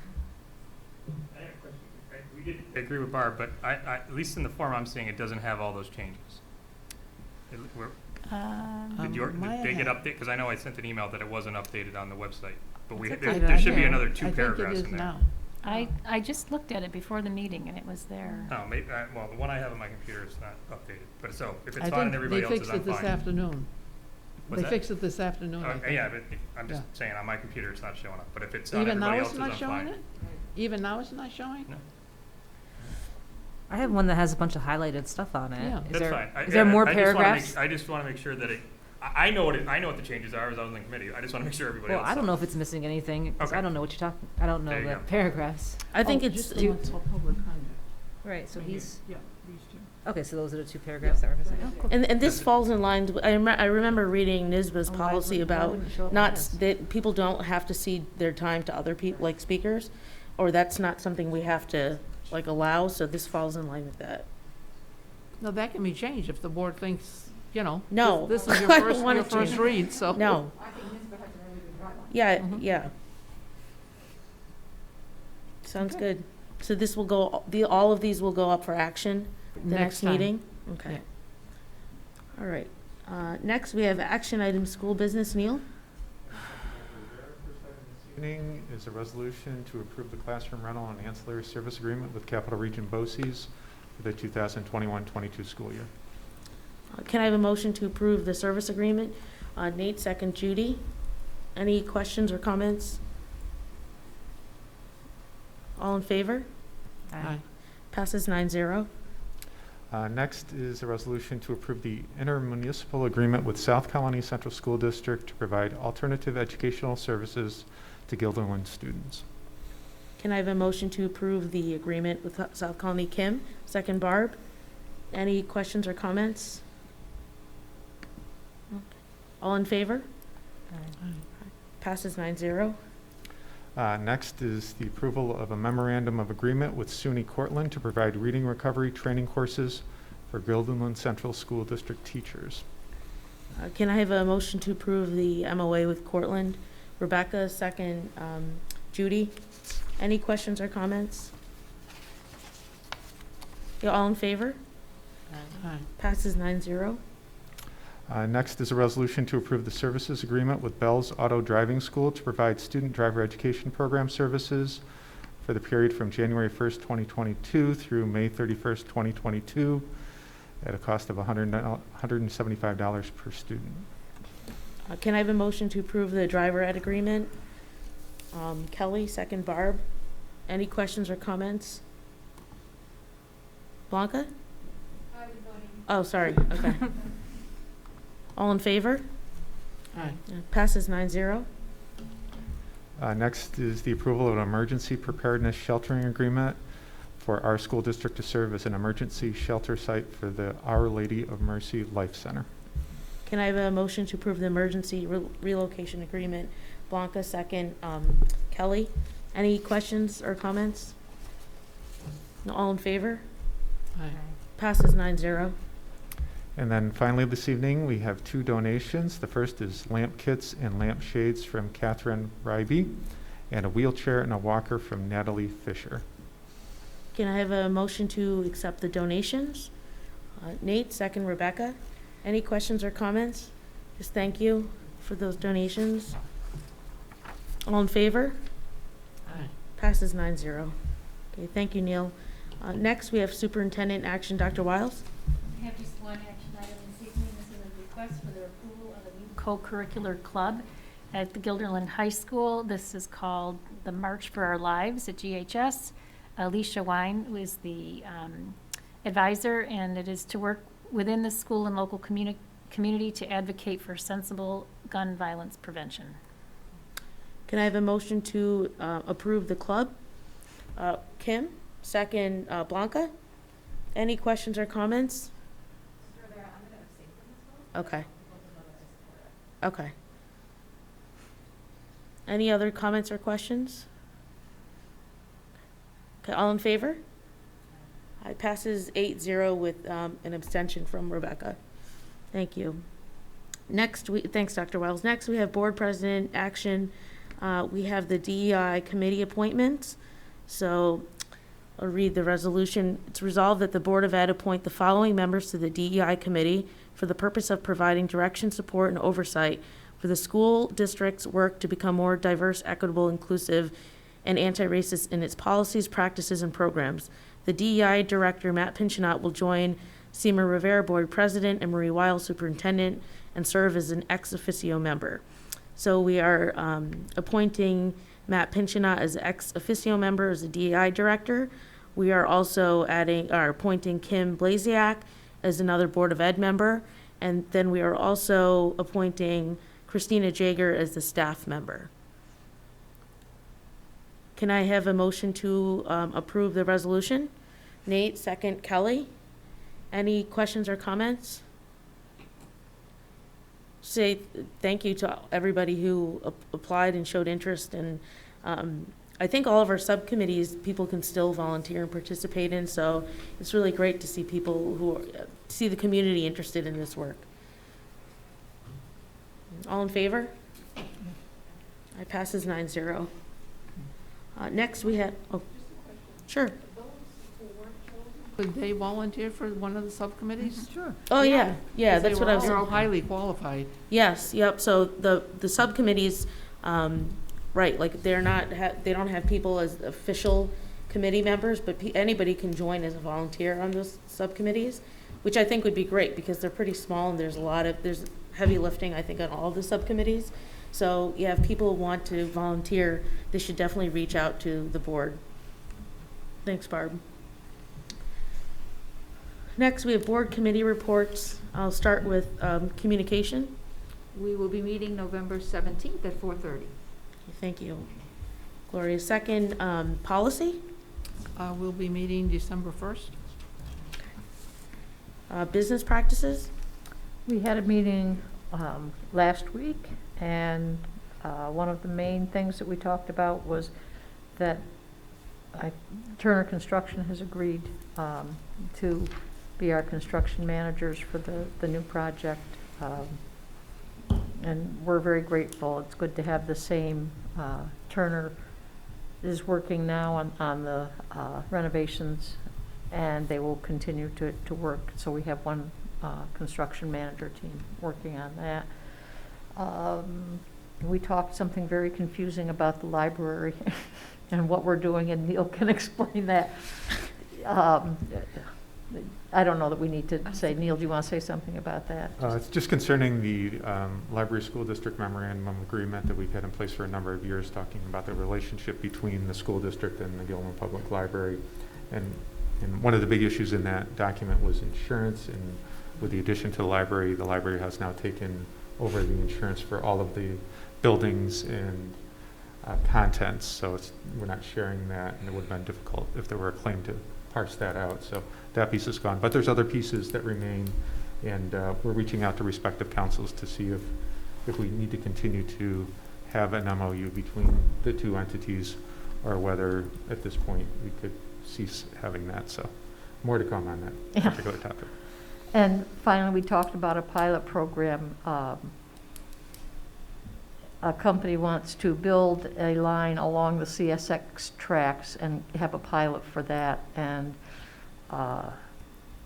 I have a question. I agree with Barb, but I, at least in the form I'm seeing, it doesn't have all those changes. Did they get updated? Because I know I sent an email that it wasn't updated on the website, but there should be another 2 paragraphs in there. Now. I just looked at it before the meeting and it was there. Oh, maybe, well, the one I have on my computer is not updated, but so, if it's I fine and think everybody they else's, fixed I'm it this fine. afternoon. What's They that? fixed it this afternoon, I think. Yeah, but I'm just Yeah. saying, on my computer, it's not showing up, but if it's on Even now everybody it's else's, not I'm showing fine. it? Even now it's not showing? No. I have one that has a bunch of highlighted stuff on it. Yeah. Is That's there, fine. is there more I just wanna paragraphs? I just want to make sure that I know what the changes are as I was on the committee. I just want to make sure everybody Well, else. I don't knows. know if it's missing anything, 'cause Okay. I don't know what you're talking, I don't know There you the go. paragraphs. I think Oh, it's, just the ones for public conduct. Right, so he's, Yeah, these two. okay, so those are the 2 paragraphs that were missing. Oh, cool. and this falls in line, I remember reading NYSBA's Oh, why policy wouldn't- why about wouldn't it show up on not, this? that people don't have to cede their time to other people, like speakers, or that's not something we have to, like, allow, so this falls in line with that. No, that can be changed if the board thinks, No. this is your I don't first, want your it first changed. read, so. No. Yeah, yeah. Sounds good. So this will go, all of these will go up for action the next time. meeting? Okay. All right. Next, we have action item, school business. Neil? Evening is a resolution to approve the classroom rental and ancillary service agreement with Capital Region BoCES for the 2021-22 school year. Can I have a motion to approve the service agreement? Nate, second. Judy? Any questions or comments? All in favor? Aye. Passes 9-0. Next is a resolution to approve the Inter-Municipal agreement with South Colonie Central School District to provide alternative educational services to Gilderland students. Can I have a motion to approve the agreement with South Colonie? Kim, second. Barb? Any questions or comments? All in favor? Passes 9-0. Next is the approval of a memorandum of agreement with SUNY Cortland to provide reading recovery training courses for Gilderland Central School District teachers. Can I have a motion to approve the MOA with Cortland? Rebecca, second. Judy? Any questions or comments? You all in favor? Aye. Passes 9-0. Next is a resolution to approve the services agreement with Bell's Auto Driving School to provide student driver education program services for the period from January 1st, 2022 through May 31st, 2022 at a cost of $175 per student. Can I have a motion to approve the driver ed agreement? Kelly, second. Barb? Any questions or comments? Blanca? Oh, sorry. Okay. All in favor? Aye. Passes 9-0. Next is the approval of an emergency preparedness sheltering agreement for our school district to serve as an emergency shelter site for the Our Lady of Mercy Life Center. Can I have a motion to approve the emergency relocation agreement? Blanca, second. Kelly? Any questions or comments? All in favor? Aye. Passes 9-0. And then finally this evening, we have 2 donations. The first is lamp kits and lamp shades from Catherine Ryby, and a wheelchair and a walker from Natalie Fisher. Can I have a motion to accept the donations? Nate, second Rebecca. Any questions or comments? Just thank you for those donations. All in favor? Aye. Passes 9-0. Okay, thank you, Neil. Next, we have Superintendent Action, Dr. Wiles. I have just one action item this evening. This is a request for the approval of a new co-curricular club at the Gilderland High School. This is called the March for Our Lives at GHS. Alicia Wine was the advisor, and it is to work within the school and local community to advocate for sensible gun violence prevention. Can I have a motion to approve the club? Kim, second Blanca. Any questions or comments? Okay. Okay. Any other comments or questions? Okay, all in favor? It passes 8-0 with an abstention from Rebecca. Thank you. Next, thanks, Dr. Wells. Next, we have Board President action. We have the DEI Committee Appointments. So I'll read the resolution. It's resolved that the Board of Ed appoint the following members to the DEI Committee for the purpose of providing direction, support, and oversight for the school district's work to become more diverse, equitable, inclusive, and anti-racist in its policies, practices, and programs. The DEI Director, Matt Pinchinot, will join Seema Rivera, Board President, and Marie Weil, Superintendent, and serve as an ex officio member. So we are appointing Matt Pinchinot as ex officio member as a DEI Director. We are also appointing Kim Blasiak as another Board of Ed member. And then we are also appointing Christina Jager as the staff member. Can I have a motion to approve the resolution? Nate, second Kelly. Any questions or comments? Say thank you to everybody who applied and showed interest, and I think all of our subcommittees people can still volunteer and participate in, so it's really great to see people who see the community interested in this work. All in favor? It passes 9-0. Next we have, sure. Could they volunteer for one of the subcommittees? Sure. Oh, yeah, that's what I was They're all saying. highly qualified. Yes, yep, so the subcommittees, right, like they don't have people as official committee members, but anybody can join as a volunteer on those subcommittees, which I think would be great because they're pretty small and there's heavy lifting, I think, on all the subcommittees. So, yeah, if people want to volunteer, they should definitely reach out to the board. Thanks, Barb. Next, we have board committee reports. I'll start with communication. We will be meeting November 17th at 4:30. Thank you. Gloria, second, policy. We'll be meeting December 1st. Business practices. We had a meeting last week, and one of the main things that we talked about was that Turner Construction has agreed to be our construction managers for the new project. And we're very grateful. It's good to have the same. Turner is working now on the renovations, and they will continue to work. So we have one construction manager team working on that. We talked something very confusing about the library and what we're doing, and Neil can explain that. I don't know that we need to say. Neil, do you want to say something about that? It's just concerning the Library School District Memorandum Agreement that we've had in place for a number of years, talking about the relationship between the school district and the Gilderland Public Library. And one of the big issues in that document was insurance, and with the addition to the library has now taken over the insurance for all of the buildings and contents, so we're not sharing that, and it would have been difficult if there were a claim to parse that out. So that piece is gone, but there's other pieces that remain, and we're reaching out to respective councils to see if we need to continue to have an MOU between the two entities, or whether at this point we could cease having that. So more to come on that Yeah. particular topic. And finally, we talked about a pilot program. A company wants to build a line along the CSX tracks and have a pilot for that. And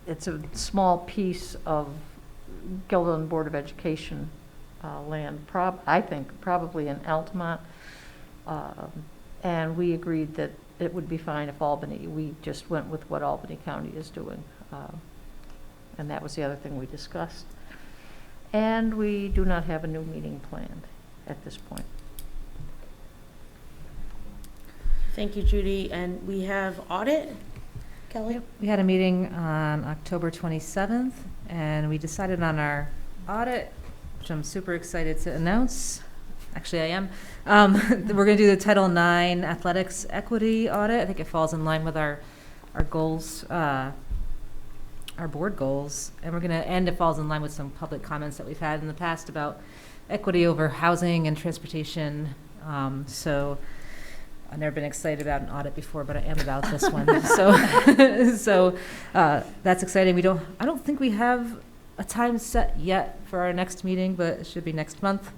it's a small piece of Gilderland Board of Education land, I think probably in Altamont. And we agreed that it would be fine if Albany, we just went with what Albany County is doing. And that was the other thing we discussed. And we do not have a new meeting planned at this point. Thank you, Judy. And we have audit. Kelly? We had a meeting on October 27th, and we decided on our audit, which I'm super excited to announce. Actually, I am. We're going to do the Title IX Athletics Equity Audit. I think it falls in line with our goals, our board goals. And we're going to, and it falls in line with some public comments that we've had in the past about equity over housing and transportation. So I've never been excited about an audit before, but I am about this one. So that's exciting. I don't think we have a time set yet for our next meeting, but it should be next month.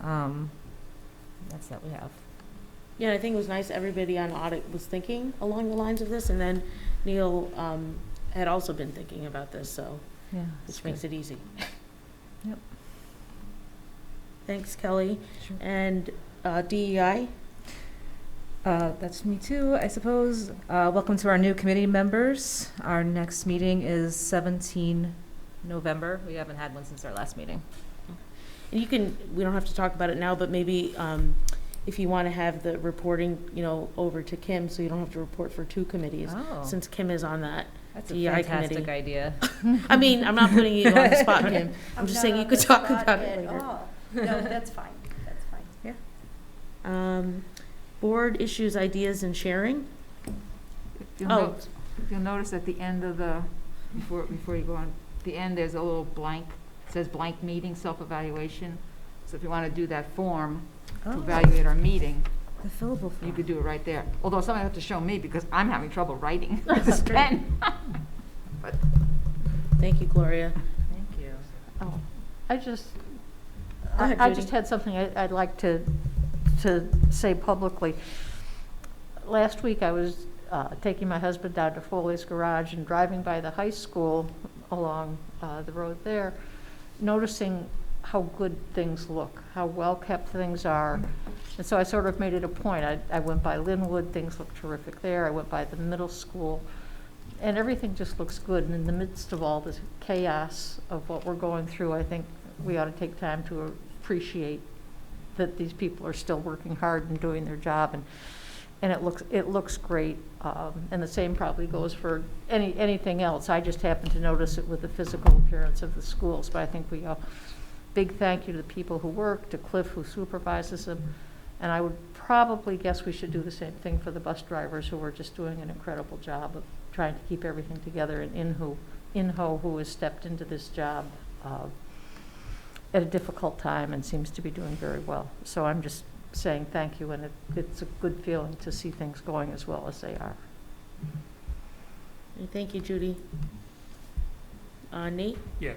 That's that we have. Yeah, I think it was nice everybody on audit was thinking along the lines of this, and then Neil had also been thinking about this, so Yeah, this makes it easy. Yep. Thanks, Kelly. Sure. And DEI? That's me too, I suppose. Welcome to our new committee members. Our next meeting is 17 November. We haven't had one since our last meeting. And you can, we don't have to talk about it now, but maybe if you want to have the reporting, over to Kim, so you don't have to report for two committees, Oh, since Kim is on that. that's a DEI fantastic committee. idea. I mean, I'm not putting you on the spot, Kim. I'm just saying you could talk about it later. No, that's fine, that's fine. Board issues, ideas, and sharing. If you'll notice at the end of before you go on, the end, there's a little blank, it says blank meeting, self-evaluation. So if you want to do that form to evaluate our meeting, The fillable you form. could do it right there. Although somebody have to show me because I'm having trouble writing with this pen. But Thank you, Gloria. Thank you. Oh, I just, Go ahead, I Judy. just had something I'd like to say publicly. Last week, I was taking my husband down to Foley's Garage and driving by the high school along the road there, noticing how good things look, how well-kept things are. And so I sort of made it a point. I went by Linwood, things look terrific there. I went by the middle school, and everything just looks good. And in the midst of all this chaos of what we're going through, I think we ought to take time to appreciate that these people are still working hard and doing their job, and it looks great. And the same probably goes for anything else. I just happen to notice it with the physical appearance of the schools, but I think we all, big thank you to the people who work, to Cliff who supervises them, and I would probably guess we should do the same thing for the bus drivers who are just doing an incredible job of trying to keep everything together, and Inho who has stepped into this job at a difficult time and seems to be doing very well. So I'm just saying thank you, and it's a good feeling to see things going as well as they are. And thank you, Judy. Nate? Yeah,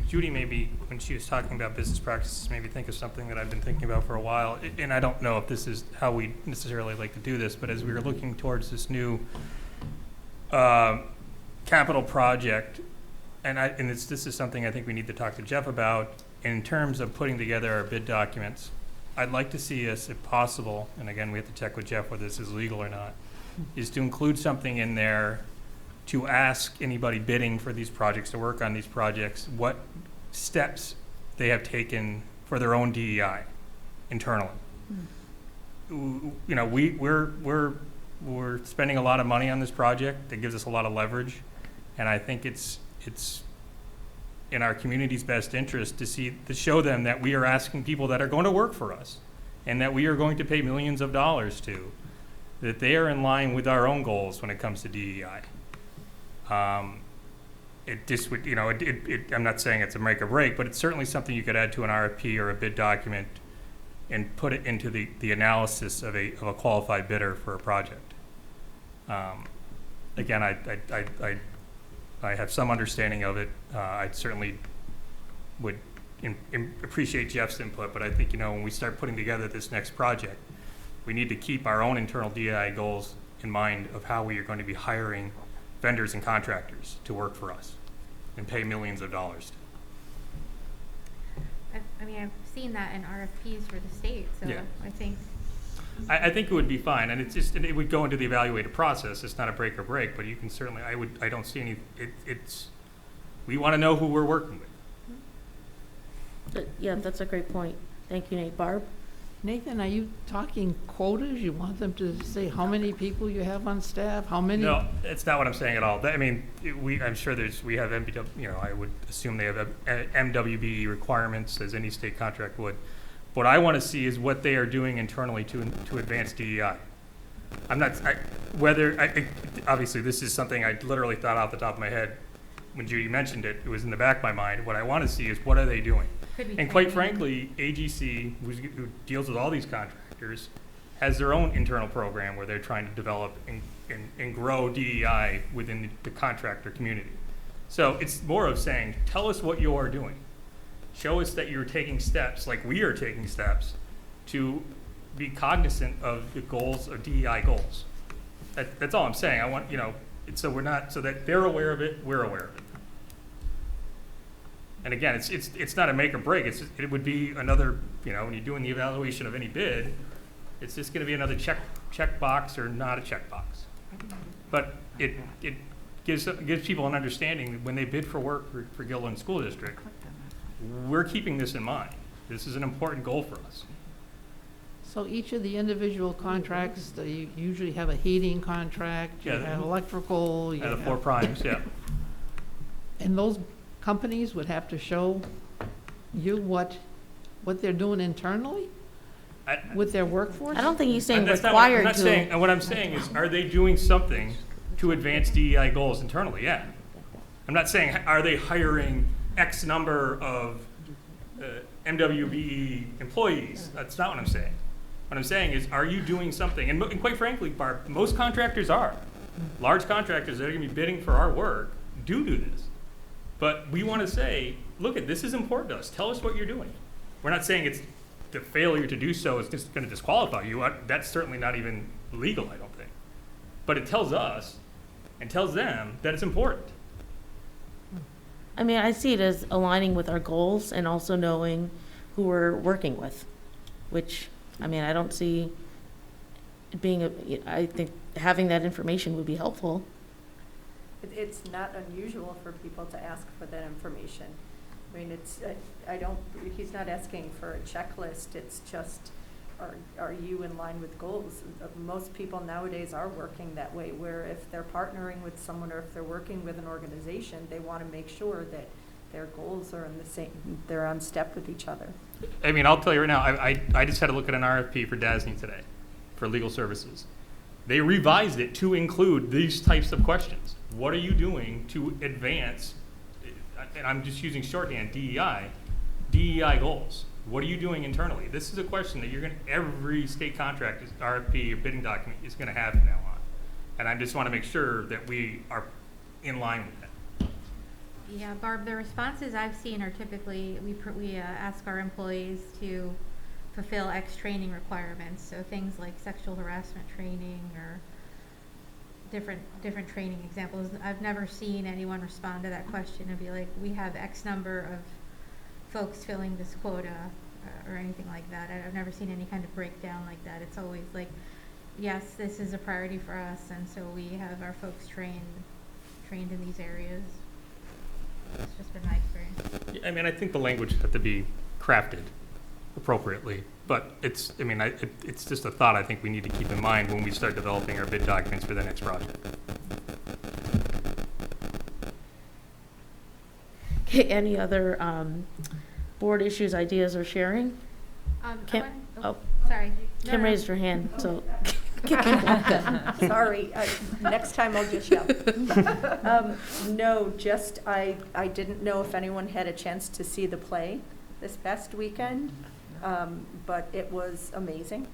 Judy maybe, when she was talking about business practices, maybe think of something that I've been thinking about for a while. And I don't know if this is how we necessarily like to do this, but as we were looking towards this new capital project, and this is something I think we need to talk to Jeff about, in terms of putting together our bid documents, I'd like to see us, if possible, and again, we have to check with Jeff whether this is legal or not, is to include something in there to ask anybody bidding for these projects, to work on these projects, what steps they have taken for their own DEI internally. We're spending a lot of money on this project that gives us a lot of leverage, and I think it's in our community's best interest to show them that we are asking people that are going to work for us and that we are going to pay millions of dollars to, that they are in line with our own goals when it comes to DEI. It just would, I'm not saying it's a make or break, but it's certainly something you could add to an RFP or a bid document and put it into the analysis of a qualified bidder for a project. Again, I have some understanding of it. I certainly would appreciate Jeff's input, but I think, when we start putting together this next project, we need to keep our own internal DEI goals in mind of how we are going to be hiring vendors and contractors to work for us and pay millions of dollars. I mean, I've seen that in RFPs for the state, so Yeah. I think. I think it would be fine, and it would go into the evaluated process. It's not a break or break, but you can certainly, I don't see any, we want to know who we're working with. Yeah, that's a great point. Thank you, Nate. Barb? Nathan, are you talking quotas? You want them to say how many people you have on staff, how many? No, it's not what I'm saying at all. I mean, I'm sure we have MBW, I would assume they have MWB requirements as any state contract would. What I want to see is what they are doing internally to advance DEI. Obviously this is something I literally thought off the top of my head. When Judy mentioned it, it was in the back of my mind. What I want to see is what are they doing? And quite frankly, AGC, who deals with all these contractors, has their own internal program where they're trying to develop and grow DEI within the contractor community. So it's more of saying, tell us what you are doing. Show us that you're taking steps, like we are taking steps, to be cognizant of the goals of DEI goals. That's all I'm saying. I want, so that they're aware of it, we're aware of it. And again, it's not a make or break. It would be another, when you're doing the evaluation of any bid, it's just going to be another check box or not a check box. But it gives people an understanding that when they bid for work for Gilderland School District, we're keeping this in mind. This is an important goal for us. So each of the individual contracts, you usually have a heating contract, you have electrical, you The have. 4 primes, yeah. And those companies would have to show you what they're doing internally with their workforce? I don't think he's saying That's required not to. saying, and what I'm saying is, are they doing something to advance DEI goals internally? Yeah. I'm not saying, are they hiring X number of MWBE employees? That's not what I'm saying. What I'm saying is, are you doing something? And quite frankly, Barb, most contractors are. Large contractors that are going to be bidding for our work do this. But we want to say, look, this is important to us. Tell us what you're doing. We're not saying it's the failure to do so is just going to disqualify you. That's certainly not even legal, I don't think. But it tells us and tells them that it's important. I mean, I see it as aligning with our goals and also knowing who we're working with, which, I mean, I don't see it being I think having that information would be helpful. It's not unusual for people to ask for that information. I mean, he's not asking for a checklist, it's just, are you in line with goals? Most people nowadays are working that way, where if they're partnering with someone or if they're working with an organization, they want to make sure that their goals are they're on step with each other. I mean, I'll tell you right now, I just had to look at an RFP for DASNY today for legal services. They revised it to include these types of questions. What are you doing to advance, and I'm just using shorthand, DEI goals? What are you doing internally? This is a question that every state contract RFP or bidding document is going to have from now on. And I just want to make sure that we are in line with that. Yeah, Barb, the responses I've seen are typically, we ask our employees to fulfill X training requirements. So things like sexual harassment training or different training examples. I've never seen anyone respond to that question and be like, we have X number of folks filling this quota or anything like that. I've never seen any kind of breakdown like that. It's always like, yes, this is a priority for us, and so we have our folks trained in these areas. It's just been my experience. I mean, I think the language has to be crafted appropriately, but it's just a thought I think we need to keep in mind when we start developing our bid documents for the next project. Okay, any other board issues, ideas, or sharing? Kim, Sorry. Kim raised her hand, so. Sorry, next time I'll just yell. No, just I didn't know if anyone had a chance to see the play this past weekend. but it was amazing.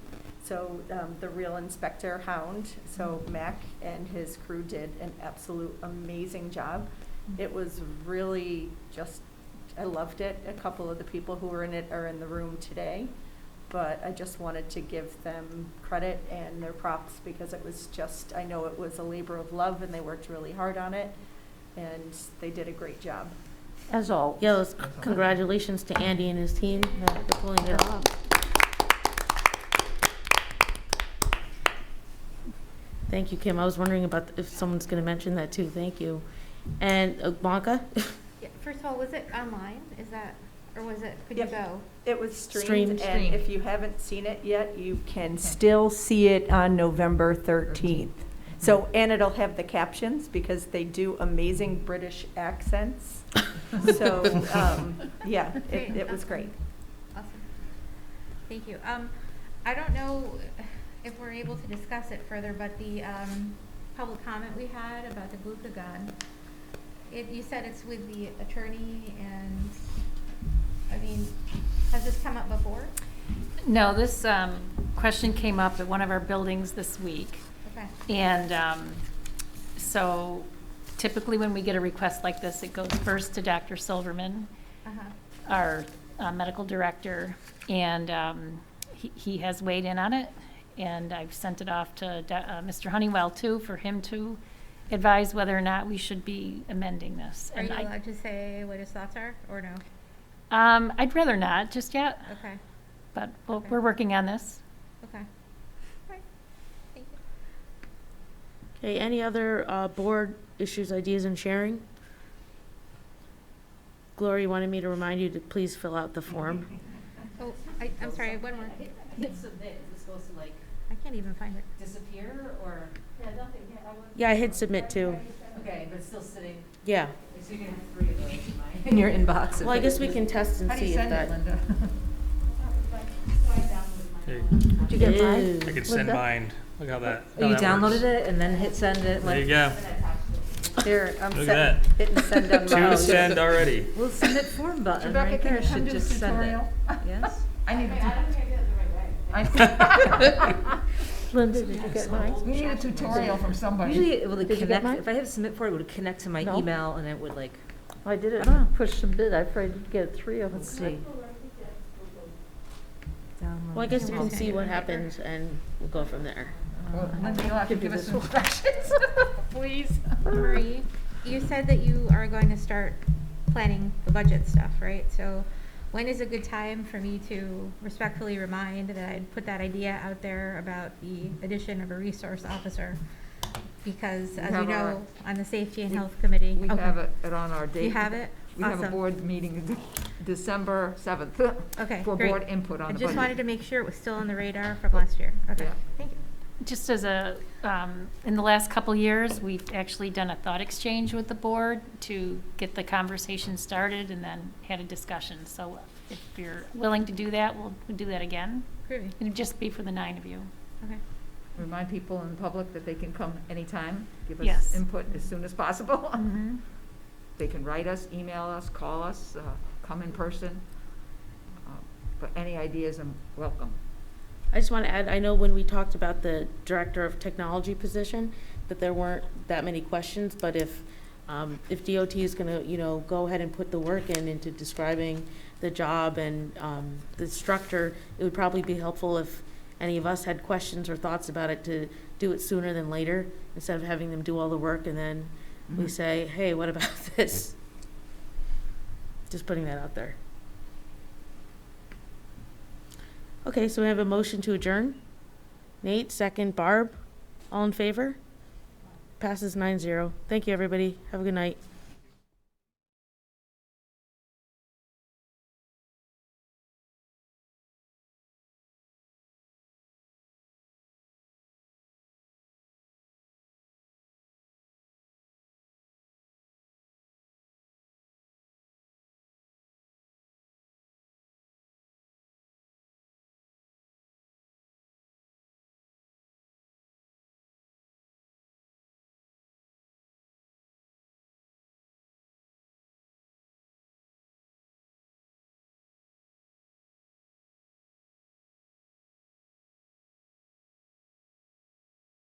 So the real inspector hound, so Mac and his crew did an absolute amazing job. It was really just, I loved it. A couple of the people who were in it are in the room today, but I just wanted to give them credit and their props because it was just, I know it was a labor of love and they worked really hard on it and they did a great job. As all. Yeah, congratulations to Andy and his team for pulling it off. Thank you, Kim. I was wondering about if someone's going to mention that too. Thank you. And Blanca? Yeah, first of all, was it online? Is that, or was it, could Yep. you go? It was streamed, Streamed. and if you haven't seen it yet, you can still see it on November 13th. So, and it'll have the captions because they do amazing British accents. So, yeah, it was great. Awesome. Thank you. I don't know if we're able to discuss it further, but the public comment we had about the glucagon, you said it's with the attorney, and I mean, has this come up before? No, this question came up at one of our buildings this week. Okay. And so typically when we get a request like this, it goes first to Dr. Silverman, our medical director, and he has weighed in on it. And I've sent it off to Mr. Honeywell too, for him to advise whether or not we should be amending this. Are And you allowed to say what his thoughts are, or no? I'd rather not just yet, Okay. but Okay. we're working on this. Okay. All right. Thank you. Okay, any other board issues, ideas, and sharing? Gloria wanted me to remind you to please fill out the form. Oh, I'm sorry, one more. Hit submit, is it supposed to like I can't even find it. disappear or? Yeah, I hit submit too. Okay, but it's still sitting, Yeah. so you can have 3 of those in your inbox. Well, I guess we can test and see if that. Linda? Hey, Did you get mine? I could send mine. Look how that. Oh, you downloaded it and then hit send it? There you go. Here, I'm Look at that. hitting send on my Two own. send already. Well, submit form button Rebecca, right can there you come should do the just send it. tutorial? Yes? I need Linda, did you get mine? We need a tutorial from somebody. Usually it would Did you get connect, mine? if I hit submit for it, it would connect to my No. email and it would like, I did it. Push submit. I'm afraid to get 3 of them. let's see. Download. Well, I guess you can see what happens and we'll go from there. Well, Linda, you'll have to give us some instructions, please. Marie, you said that you are going to start planning the budget stuff, right? So when is a good time for me to respectfully remind that I'd put that idea out there about the addition of a resource officer? Because as you have our- know, on the Safety and Health Committee. We Okay. have it on our date. You have it? We have a Awesome. board meeting December 7th Okay, for great. board input on I the just wanted budget. to make sure it was still on the radar from last year. Okay, Yeah. thank you. Just as a, in the last couple years, we've actually done a thought exchange with the board to get the conversation started and then had a discussion. So if you're willing to do that, we'll do that again. Groovy. It'd just be for the 9 of you. Okay. Remind people in public that they can come anytime, give us Yes. input as soon as possible. Mm-hmm. They can write us, email us, call us, come in person. But any ideas are welcome. I just want to add, I know when we talked about the Director of Technology position, that there weren't that many questions, but if DOT is going to, go ahead and put the work into describing the job and the structure, it would probably be helpful if any of us had questions or thoughts about it to do it sooner than later, instead of having them do all the work and then we say, hey, what about this? Just putting that out there. Okay, so we have a motion to adjourn. Nate, second. Barb, all in favor? Passes 9-0. Thank you, everybody. Have a good night.